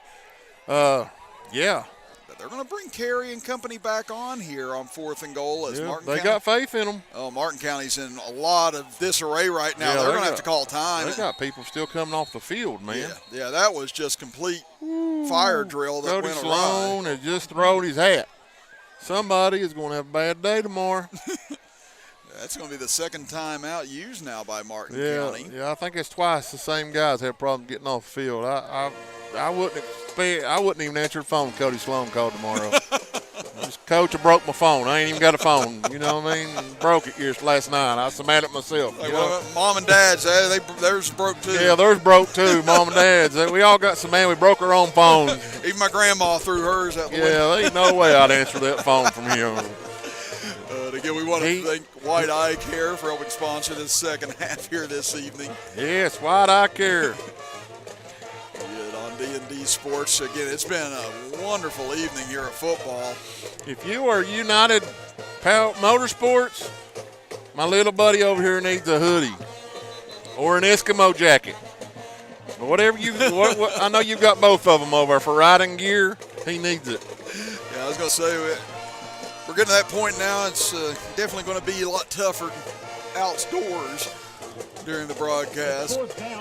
saying? Yeah. But they're going to bring Carey and company back on here on 4th and goal as Martin They County. got faith in them. Oh, Martin County's in a lot of disarray right now. Yeah, they're they going to have got- to call time. They got people still coming off the field, man. Yeah, that was just complete fire drill that Cody went Sloan awry. has just thrown his hat. Somebody is going to have a bad day tomorrow. That's going to be the second time out used now by Martin County. Yeah, I think it's twice the same guys have problems getting off the field. I wouldn't expect. I wouldn't even answer the phone. Cody Sloan called tomorrow. Just, Coach, I broke my phone. I ain't even got a phone. You know what I mean? Broke it just last night. I was so mad at myself. Like, you know? well, Mom and Dad's, theirs broke too. Yeah, theirs broke too. Mom and Dad's. We all got some man. We broke our own phones. Even my grandma threw hers out the window. Yeah, there ain't no way I'd answer that phone from here. And again, we want to thank White Eye Care for helping sponsor this second half here this evening. Yes, White Eye Care. On D&D Sports. Again, it's been a wonderful evening here at football. If you are United Motorsports, my little buddy over here needs a hoodie or an Eskimo jacket. Whatever you, I know you've got both of them over for riding gear. He needs it. Yeah, I was going to say, we're getting to that point now. It's definitely going to be a lot tougher outdoors during the broadcast.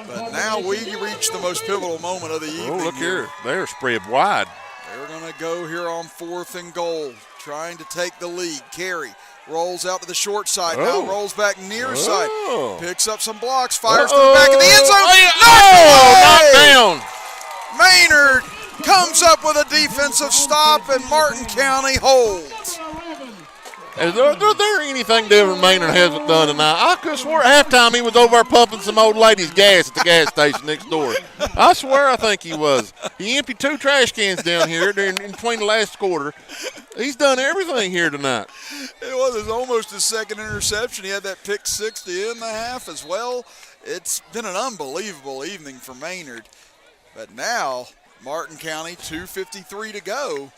But now we reach the most pivotal moment of the evening. Oh, look here. They're spread wide. They're going to go here on 4th and goal, trying to take the lead. Carey rolls out to the short side. Now rolls back near side. Picks up some blocks. Fires to the back of the end zone. Knocked down. Maynard comes up with a defensive stop, and Martin County holds. Is there anything Devin Maynard hasn't done tonight? I could swear at halftime he was over there pumping some old lady's gas at the gas station next door. I swear I think he was. He emptied 2 trash cans down here in between the last quarter. He's done everything here tonight. It was almost his second interception. He had that pick 6 to end the half as well. It's been an unbelievable evening for Maynard. But now, Martin County, 2:53 to go.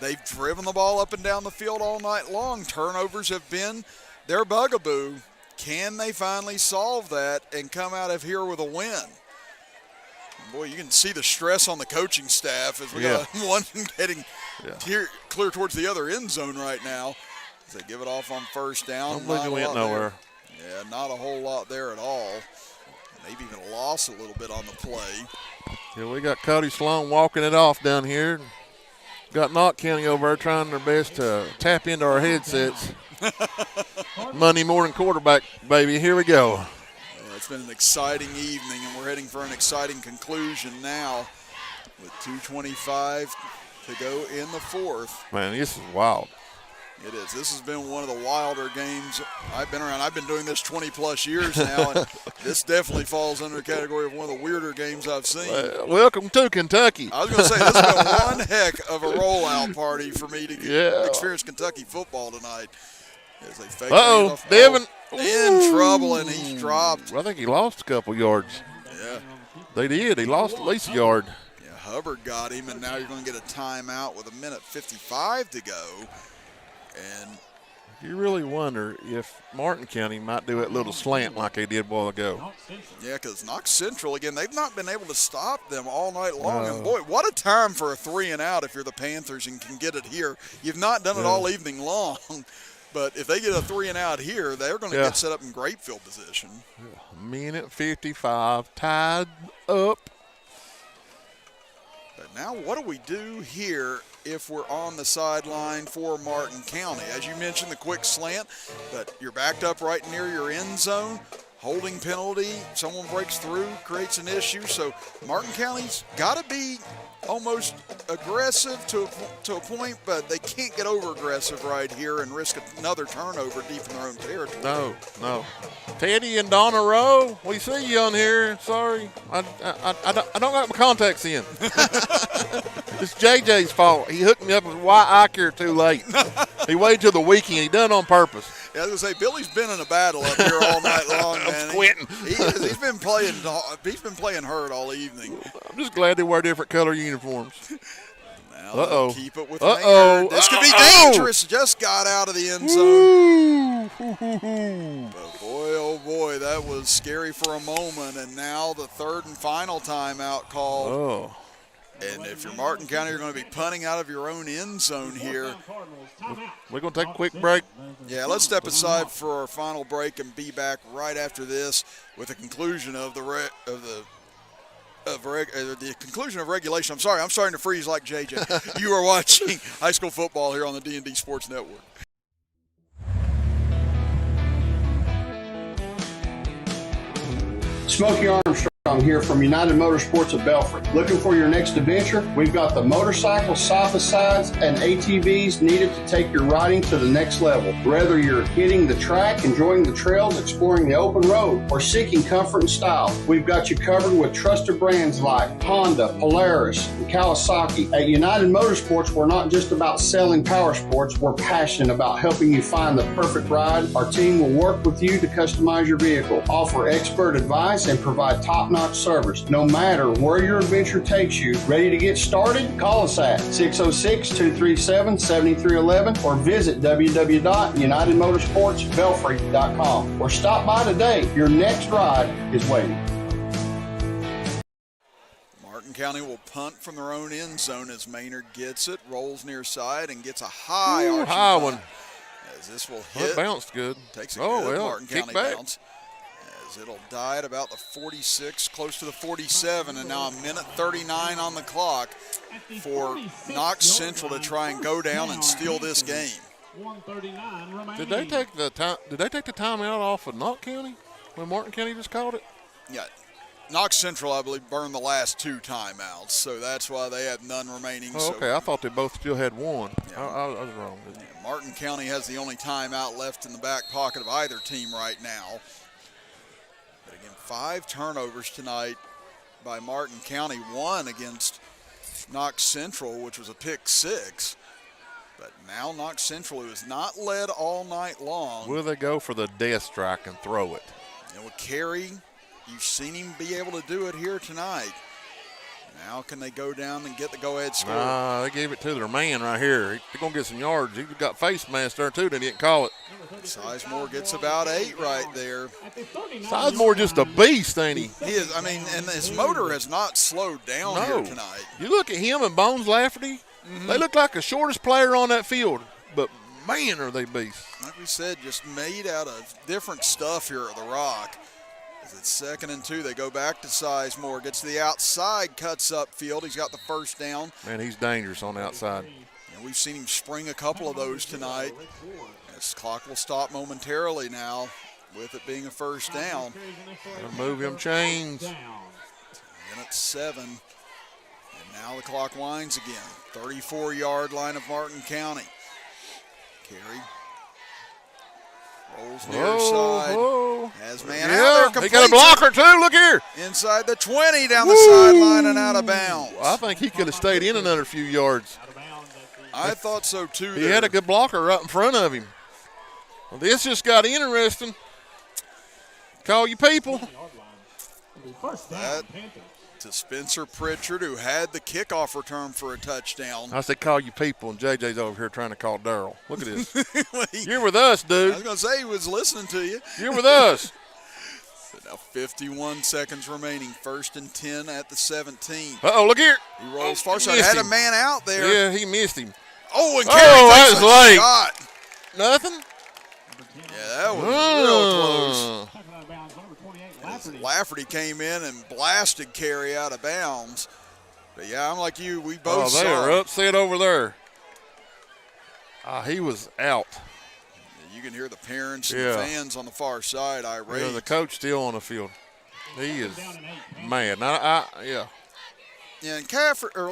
They've driven the ball up and down the field all night long. Turnovers have been their bugaboo. Can they finally solve that and come out of here with a win? Boy, you can see the stress on the coaching staff as we got one heading clear towards the other end zone right now. As they give it off on first down. Don't believe it went nowhere. Yeah, not a whole lot there at all. Maybe even lost a little bit on the play. Yeah, we got Cody Sloan walking it off down here. Got Knox County over there trying their best to tap into our headsets. Money morning quarterback, baby. Here we go. Yeah, it's been an exciting evening, and we're heading for an exciting conclusion now with 2:25 to go in the fourth. Man, this is wild. It is. This has been one of the wilder games I've been around. I've been doing this 20-plus years now, and this definitely falls under the category of one of the weirder games I've seen. Welcome to Kentucky. I was going to say, this has been one heck of a rollout party for me to experience Kentucky football tonight. As they fake Devin. In trouble, and he's dropped. I think he lost a couple yards. Yeah. They did. He lost at least a yard. Yeah, Hubbard got him, and now you're going to get a timeout with 1:55 to go. And you really wonder if Martin County might do that little slant like they did a while ago. Yeah, because Knox Central, again, they've not been able to stop them all night long. And, boy, what a time for a 3-and-out if you're the Panthers and can get it here. You've not done it all evening long. But if they get a 3-and-out here, they're going to get set up in great field position. 1:55, tied up. But now what do we do here if we're on the sideline for Martin County? As you mentioned, the quick slant, but you're backed up right near your end zone. Holding penalty, someone breaks through, creates an issue. So Martin County's got to be almost aggressive to a point, but they can't get over aggressive right here and risk another turnover deep in their own territory. No. Teddy and Donna Rowe, we see you on here. Sorry, I don't got my contacts in. It's JJ's fault. He hooked me up with eye care too late. He waited till the weekend. He done it on purpose. Yeah, I was going to say, Billy's been in a battle up here all night long, man. He's been playing hurt all evening. I'm just glad they wear different color uniforms. Now Uh-oh. keep it with Uh-oh. Maynard. This could be Uh-oh. dangerous. Just got out of the end zone. But boy, oh boy, that was scary for a moment. And now the third and final timeout called. Oh. And if you're Martin County, you're going to be punting out of your own end zone here. We're going to take a quick break. Yeah, let's step aside for our final break and be back right after this with the conclusion of the conclusion of regulation. I'm sorry, I'm starting to freeze like JJ. You are watching high school football here on the D&D Sports Network. Smokey Armstrong here from United Motorsports of Belfry. Looking for your next adventure? We've got the motorcycles, side-by-sides, and ATVs needed to take your riding to the next level. Whether you're hitting the track, enjoying the trails, exploring the open road, or seeking comfort and style, we've got you covered with trusted brands like Honda, Polaris, and Kawasaki. At United Motorsports, we're not just about selling power sports, we're passionate about helping you find the perfect ride. Our team will work with you to customize your vehicle, offer expert advice, and provide top-notch service. No matter where your adventure takes you, ready to get started? Call us at 606-237-7311 or visit www.unitedmotorsportsbelfry.com or stop by today. Your next ride is waiting. Martin County will punt from their own end zone as Maynard gets it, rolls near side, and gets a high one. As this will Well, hit. it bounced good. Takes a good Martin County back. bounce. As it'll die at about the 46, close to the 47, and now a minute 39 on the clock for Knox Central to try and go down and steal this game. Did they take the time? Did they take the timeout off of Knox County when Martin County just called it? Yeah, Knox Central, I believe, burned the last 2 timeouts, so that's why they have none remaining. Oh, okay, I thought they both still had one. Yeah. I was wrong. Yeah, Martin County has the only timeout left in the back pocket of either team right now. But again, 5 turnovers tonight by Martin County, 1 against Knox Central, which was a pick 6. But now Knox Central, who has not led all night long. Will they go for the death strike and throw it? And with Carey, you've seen him be able to do it here tonight. Now can they go down and get the go-ahead score? They gave it to their man right here. They're going to get some yards. He got face mask there, too. They didn't call it. Sizemore gets about 8 right there. Sizemore just a beast, ain't he? He is. I mean, and his motor has not slowed down here tonight. You look at him and Bones Lafferty, they look like the shortest player on that field. But, man, are they beasts. Like we said, just made out of different stuff here at the Rock. As it's 2nd and 2, they go back to Sizemore. Gets to the outside, cuts upfield. He's got the first down. Man, he's dangerous on the outside. And we've seen him spring a couple of those tonight. This clock will stop momentarily now with it being a first down. Gonna move him chains. Minute 7. And now the clock winds again. 34-yard line of Martin County. Carey rolls near side. Has man out there. He got a blocker too. Look here. Inside the 20, down the sideline and out of bounds. I think he could have stayed in another few yards. I thought so too. He had a good blocker right in front of him. Well, this just got interesting. Call you people. That to Spencer Pritchard, who had the kickoff return for a touchdown. I said call you people, and JJ's over here trying to call Darryl. Look at this. You're with us, dude. I was going to say he was listening to you. You're with us. So now 51 seconds remaining. 1st and 10 at the 17. Uh-oh, look here. He rolls far side. Had a man out there. Yeah, he missed him. Oh, and Carey that was late. Shot. Nothing? Yeah, that was real close. Lafferty came in and blasted Carey out of bounds. But, yeah, I'm like you. We both saw they are him. upset over there. He was out. You can hear the parents and the fans on the far side irate. Yeah, the coach still on the field. He is mad. Yeah, and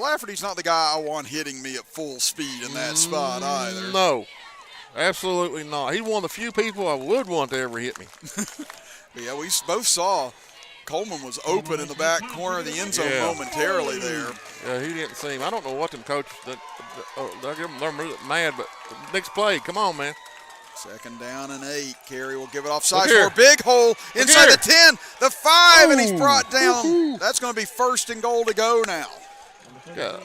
Lafferty's not the guy I want hitting me at full speed in that spot either. No, absolutely not. He's one of the few people I would want to ever hit me. Yeah, we both saw Coleman was open in the back corner of the end zone momentarily there. Yeah, he didn't see him. I don't know what them coaches they're mad, but next play, come on, man. 2nd down and 8. Carey will give it off Sizemore. Big hole inside the 10, the 5, and he's brought down. That's going to be 1st and goal to go now. Got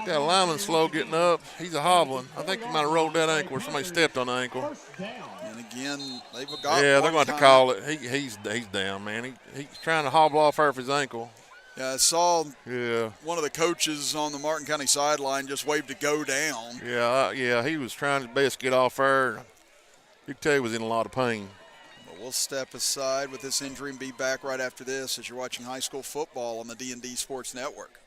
a lineman slow getting up. He's a hobbling. I think he might have rolled that ankle or somebody stepped on the ankle. And again, they've got they're going to call it. He's down, man. He's trying to hobble off half his ankle. Yeah, I saw one of the coaches on the Martin County sideline just waved to go down. Yeah, he was trying his best to get off there. You could tell he was in a lot of pain. But we'll step aside with this injury and be back right after this as you're watching high school football on the D&D Sports Network.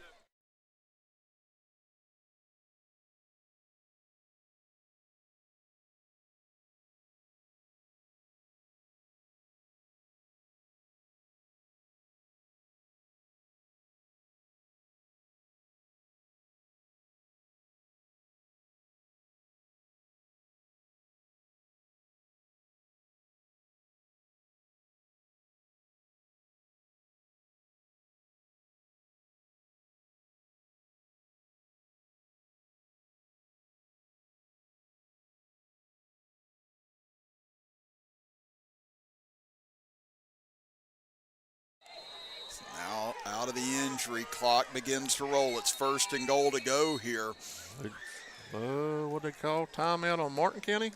Now out of the injury, clock begins to roll. It's 1st and goal to go here. What they call timeout on Martin County?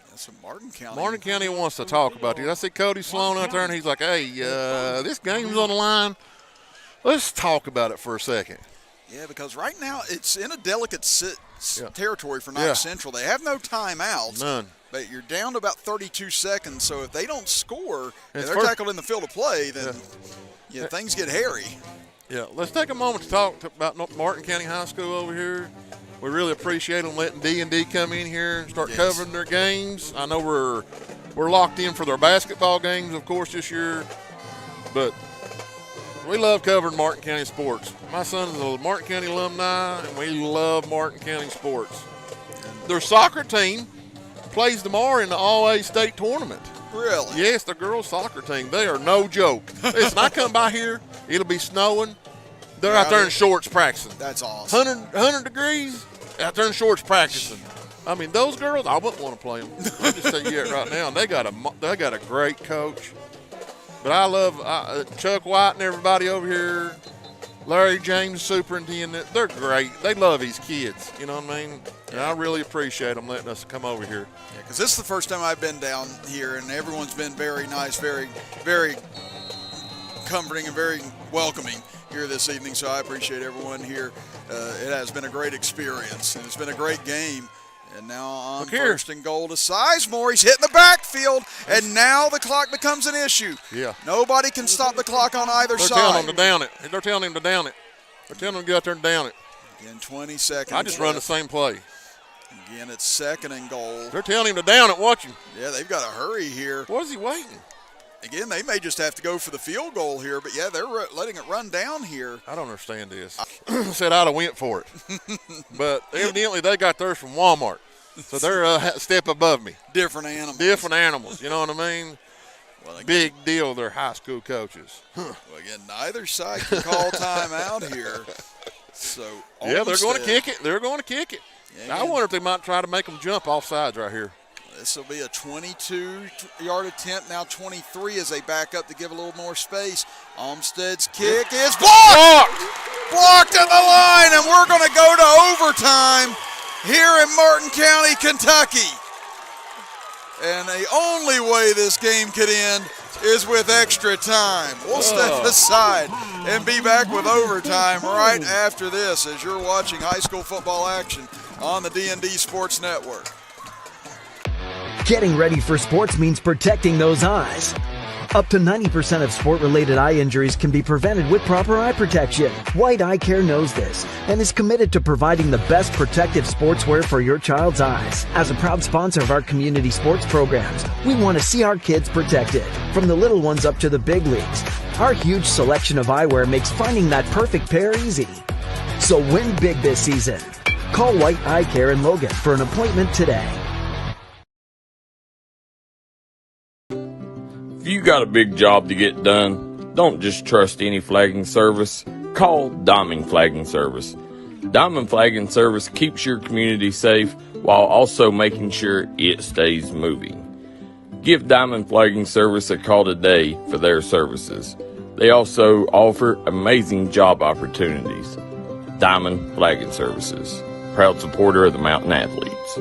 That's a Martin County. Martin County wants to talk about this. I see Cody Sloan out there, and he's like, hey, this game's on the line. Let's talk about it for a second. Yeah, because right now it's in a delicate territory for Knox Central. They have no timeouts. None. But you're down to about 32 seconds, so if they don't score and they're tackled in the field of play, then things get hairy. Yeah, let's take a moment to talk about Martin County High School over here. We really appreciate them letting D&D come in here and start covering their games. I know we're locked in for their basketball games, of course, this year, but we love covering Martin County sports. My son is a Martin County alumni, and we love Martin County sports. Their soccer team plays tomorrow in the All-A state tournament. Really? Yes, the girls' soccer team. They are no joke. Listen, I come by here, it'll be snowing. They're out there in shorts practicing. That's awesome. 100 degrees, out there in shorts practicing. I mean, those girls, I wouldn't want to play them. I just tell you it right now. And they got a great coach. But I love Chuck White and everybody over here. Larry James, superintendent. They're great. They love these kids. You know what I mean? And I really appreciate them letting us come over here. Yeah, because this is the first time I've been down here, and everyone's been very nice, very, very comforting and very welcoming here this evening. So I appreciate everyone here. It has been a great experience, and it's been a great game. And now on 1st and goal to Sizemore. He's hitting the backfield, and now the clock becomes an issue. Yeah. Nobody can stop the clock on either side. They're telling him to down it. They're telling him to down it. They're telling him to get out there and down it. Again, 20 seconds I just run the same play. Again, it's 2nd and goal. They're telling him to down it. Watch him. Yeah, they've got to hurry here. What is he waiting? Again, they may just have to go for the field goal here, but yeah, they're letting it run down here. I don't understand this. Said I'd have went for it. But evidently they got theirs from Walmart. So they're a step above me. Different animals. Different animals, you know what I mean? Well, big deal, they're high school coaches. Well, again, neither side can call timeout here. So yeah, they're going to kick it. They're going to kick it. Yeah, I wonder if they might try to make them jump off sides right here. This will be a 22-yard attempt, now 23 as they back up to give a little more space. Olmsted's kick is blocked! Blocked at the line, and we're going to go to overtime here in Martin County, Kentucky. And the only way this game could end is with extra time. We'll step aside and be back with overtime right after this as you're watching high school football action on the D&D Sports Network. Getting ready for sports means protecting those eyes. Up to 90% of sport-related eye injuries can be prevented with proper eye protection. White Eye Care knows this and is committed to providing the best protective sportswear for your child's eyes. As a proud sponsor of our community sports programs, we want to see our kids protected, from the little ones up to the big leagues. Our huge selection of eyewear makes finding that perfect pair easy. So win big this season. Call White Eye Care in Logan for an appointment today. If you got a big job to get done, don't just trust any flagging service. Call Diamond Flagging Service. Diamond Flagging Service keeps your community safe while also making sure it stays moving. Give Diamond Flagging Service a call today for their services. They also offer amazing job opportunities. Diamond Flagging Services, proud supporter of the Mountain Athletes.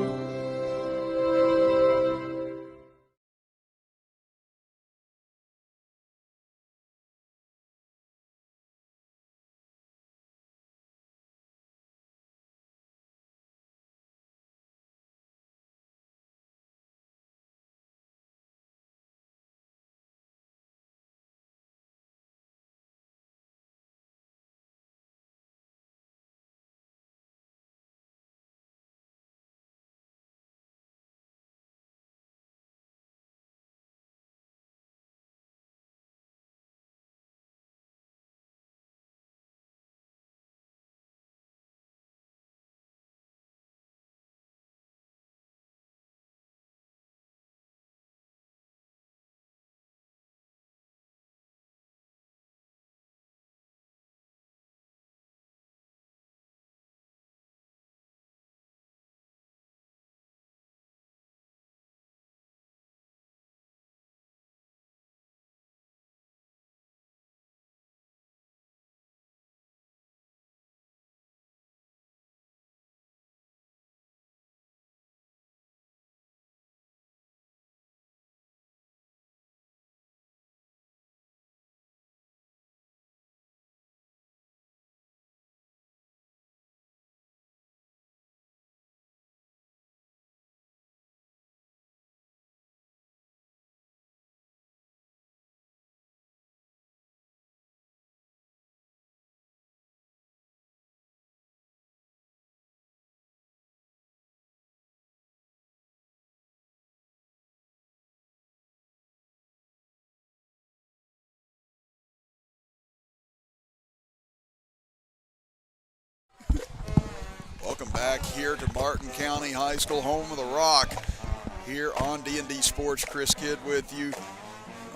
Welcome back here to Martin County High School, home of the Rock. Here on D&D Sports, Chris Kidd with you.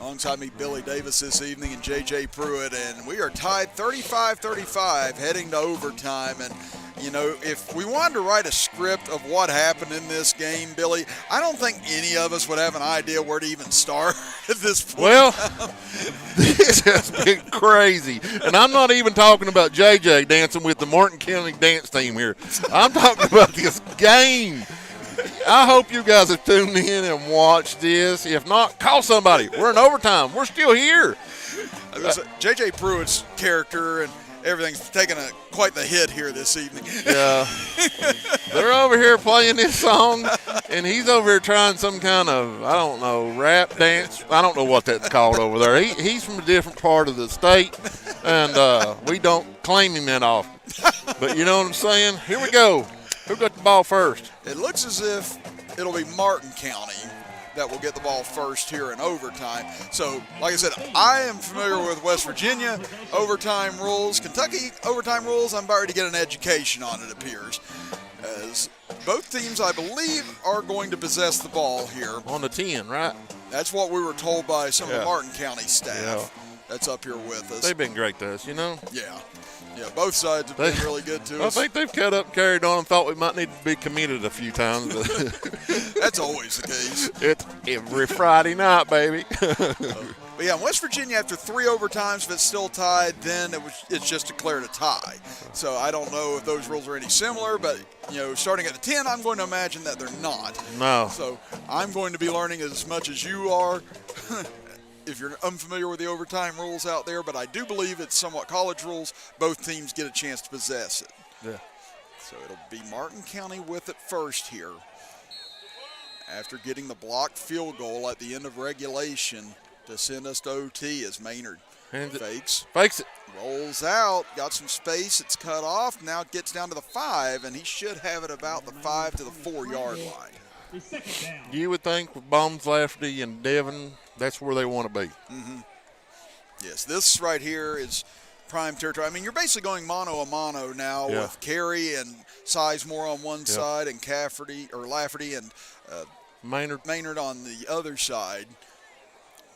Alongside me, Billy Davis this evening and J.J. Pruitt. And we are tied 35-35 heading to overtime. And, you know, if we wanted to write a script of what happened in this game, Billy, I don't think any of us would have an idea where to even start at this point. Well, this has been crazy. And I'm not even talking about J.J. dancing with the Martin County dance team here. I'm talking about this game. I hope you guys have tuned in and watched this. If not, call somebody. We're in overtime. We're still here. J.J. Pruitt's character and everything's taking quite the hit here this evening. Yeah. They're over here playing this song, and he's over here trying some kind of, I don't know, rap dance. I don't know what that's called over there. He's from a different part of the state, and we don't claim him that often. But you know what I'm saying? Here we go. Who got the ball first? It looks as if it'll be Martin County that will get the ball first here in overtime. So, like I said, I am familiar with West Virginia overtime rules. Kentucky overtime rules, I'm about ready to get an education on, it appears. As both teams, I believe, are going to possess the ball here. On the 10, right? That's what we were told by some of the Martin County staff. Yeah. That's up here with us. They've been great to us, you know? Yeah. Yeah, both sides have been really good to us. I think they've cut up and carried on and thought we might need to be committed a few times. That's always the case. It's every Friday night, baby. But yeah, in West Virginia, after 3 overtimes, if it's still tied, then it's just declared a tie. So I don't know if those rules are any similar, but, you know, starting at the 10, I'm going to imagine that they're not. No. So I'm going to be learning as much as you are. If you're unfamiliar with the overtime rules out there, but I do believe it's somewhat college rules. Both teams get a chance to possess it. Yeah. So it'll be Martin County with it first here. After getting the blocked field goal at the end of regulation to send us to OT as Maynard fakes it, rolls out, got some space, it's cut off, now it gets down to the 5, and he should have it about the 5 to the 4-yard line. You would think with Bombs, Lafferty, and Devon, that's where they want to be. Mm-hmm. Yes, this right here is prime territory. I mean, you're basically going mano a mano now with Carey and Sizemore on one side and Lafferty and Maynard on the other side.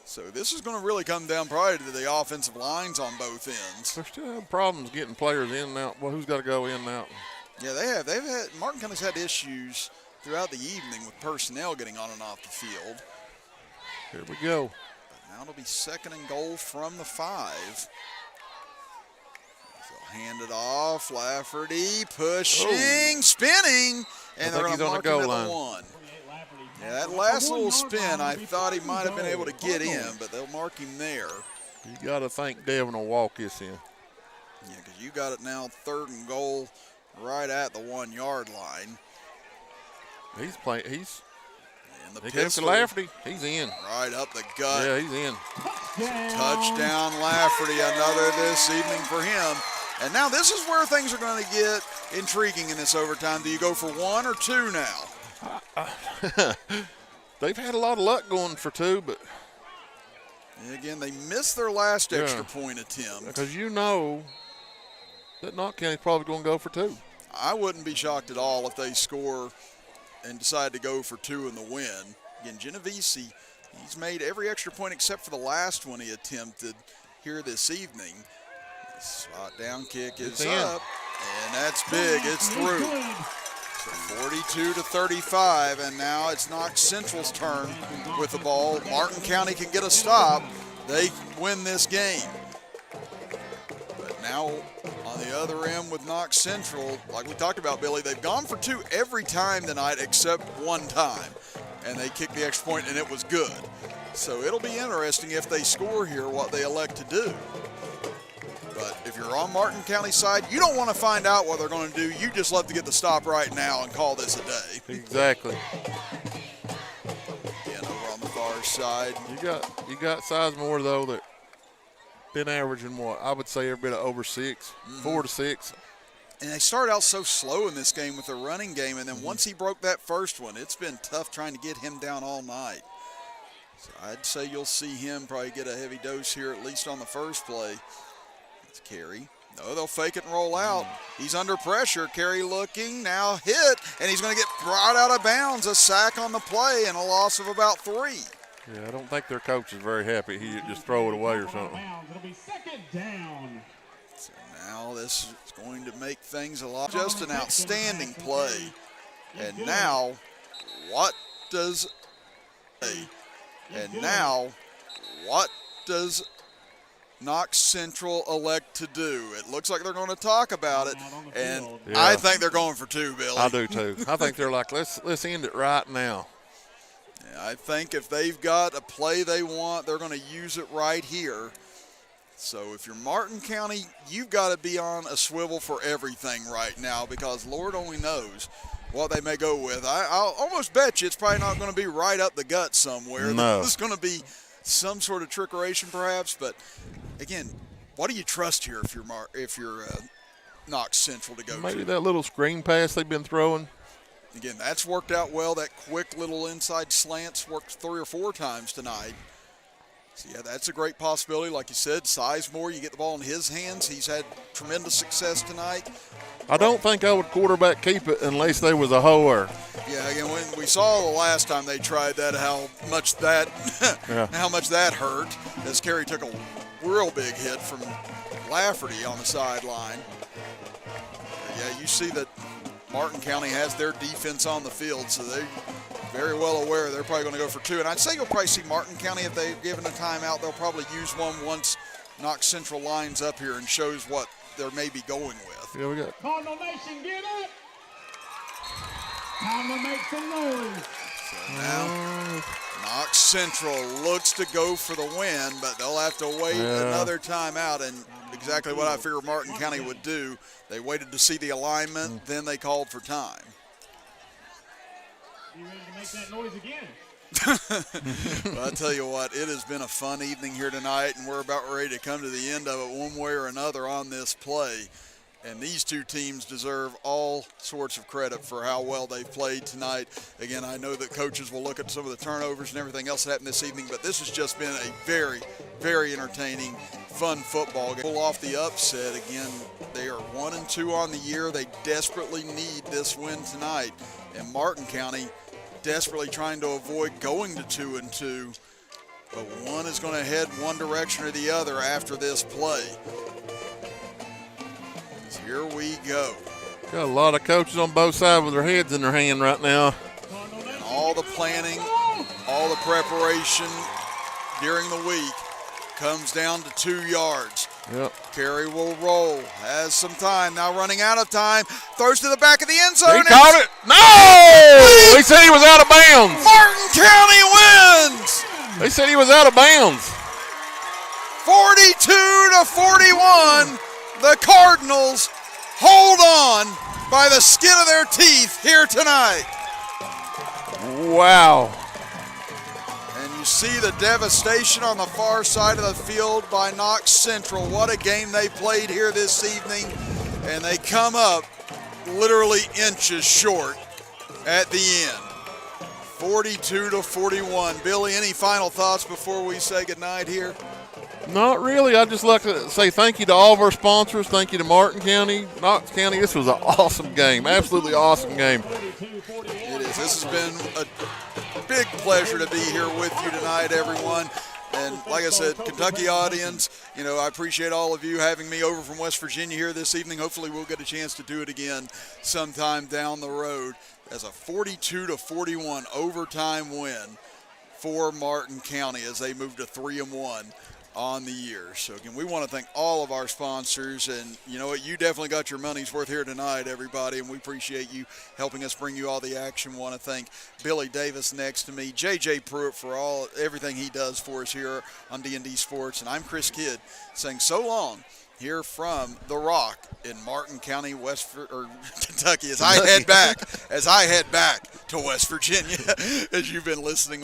So this is going to really come down probably to the offensive lines on both ends. They're still having problems getting players in and out. Well, who's got to go in and out? Yeah, they have. Martin County's had issues throughout the evening with personnel getting on and off the field. Here we go. But now it'll be 2nd and goal from the 5. hand it off. Lafferty pushing, spinning, and they're going to mark him at the 1. Yeah, that last little spin, I thought he might have been able to get in, but they'll mark him there. You got to think Devin will walk this in. Yeah, because you got it now 3rd and goal right at the 1-yard line. He's playing. He's in the pistol. Lafferty. He's in. Right up the gut. Yeah, he's in. Touchdown Lafferty, another this evening for him. And now this is where things are going to get intriguing in this overtime. Do you go for 1 or 2 now? They've had a lot of luck going for 2, but again, they missed their last extra point attempt. Because you know that Knox County's probably going to go for 2. I wouldn't be shocked at all if they score and decide to go for 2 in the win. Again, Genovese, he's made every extra point except for the last one he attempted here this evening. The spot down kick is up, and that's big. It's through. So 42-35, and now it's Knox Central's turn with the ball. Martin County can get a stop. They win this game. But now on the other end with Knox Central, like we talked about, Billy, they've gone for 2 every time tonight except one time. And they kicked the extra point, and it was good. So it'll be interesting if they score here what they elect to do. But if you're on Martin County side, you don't want to find out what they're going to do. You just love to get the stop right now and call this a day. Exactly. Again, over on the far side. You got Sizemore, though, that been averaging what? I would say every bit of over 6, 4 to 6. And they started out so slow in this game with their running game, and then once he broke that first one, it's been tough trying to get him down all night. So I'd say you'll see him probably get a heavy dose here, at least on the first play. It's Carey. No, they'll fake it and roll out. He's under pressure. Carey looking, now hit, and he's going to get brought out of bounds. A sack on the play and a loss of about 3. Yeah, I don't think their coach is very happy. He just throw it away or something. It'll be 2nd down. So now this is going to make things a lot. Just an outstanding play. And now, what does Knox Central elect to do? It looks like they're going to talk about it, and I think they're going for 2, Billy. I do too. I think they're like, let's end it right now. Yeah, I think if they've got a play they want, they're going to use it right here. So if you're Martin County, you've got to be on a swivel for everything right now, because Lord only knows what they may go with. I'll almost bet you it's probably not going to be right up the gut somewhere. No. This is going to be some sort of trickeration perhaps, but again, what do you trust here if you're Knox Central to go to? Maybe that little screen pass they've been throwing. Again, that's worked out well. That quick little inside slants worked 3 or 4 times tonight. So, yeah, that's a great possibility. Like you said, Sizemore, you get the ball in his hands. He's had tremendous success tonight. I don't think I would quarterback keep it unless there was a hoe. Yeah, again, when we saw the last time they tried that, how much that hurt, as Carey took a real big hit from Lafferty on the sideline. Yeah, you see that Martin County has their defense on the field, so they're very well aware they're probably going to go for 2. And I'd say you'll probably see Martin County, if they're given a timeout, they'll probably use one once Knox Central lines up here and shows what they're maybe going with. Yeah, we got. Cardinal Nation, get up! Time to make some noise. So now Knox Central looks to go for the win, but they'll have to wait another timeout. And exactly what I figured Martin County would do. They waited to see the alignment, then they called for time. You ready to make that noise again? Well, I tell you what, it has been a fun evening here tonight, and we're about ready to come to the end of it one way or another on this play. And these two teams deserve all sorts of credit for how well they've played tonight. Again, I know that coaches will look at some of the turnovers and everything else that happened this evening, but this has just been a very, very entertaining, fun football game. Pull off the upset. Again, they are 1-2 on the year. They desperately need this win tonight. And Martin County desperately trying to avoid going to 2-2, but one is going to head one direction or the other after this play. Here we go. Got a lot of coaches on both sides with their heads in their hand right now. And all the planning, all the preparation during the week comes down to 2 yards. Yep. Carey will roll. Has some time. Now running out of time. Throws to the back of the end zone. He caught it. No! He said he was out of bounds. Martin County wins. They said he was out of bounds. 42-41. The Cardinals hold on by the skin of their teeth here tonight. Wow. And you see the devastation on the far side of the field by Knox Central. What a game they played here this evening. And they come up literally inches short at the end. 42-41. Billy, any final thoughts before we say goodnight here? Not really. I'd just like to say thank you to all of our sponsors. Thank you to Martin County, Knox County. This was an awesome game. Absolutely awesome game. It is. This has been a big pleasure to be here with you tonight, everyone. And like I said, Kentucky audience, I appreciate all of you having me over from West Virginia here this evening. Hopefully we'll get a chance to do it again sometime down the road as a 42-41 overtime win for Martin County as they move to 3-1 on the year. So again, we want to thank all of our sponsors, and you know what, you definitely got your money's worth here tonight, everybody, and we appreciate you helping us bring you all the action. Want to thank Billy Davis next to me, JJ Pruitt for everything he does for us here on D&D Sports, and I'm Chris Kidd saying so long here from The Rock in Martin County, Kentucky, as I head back to West Virginia, as you've been listening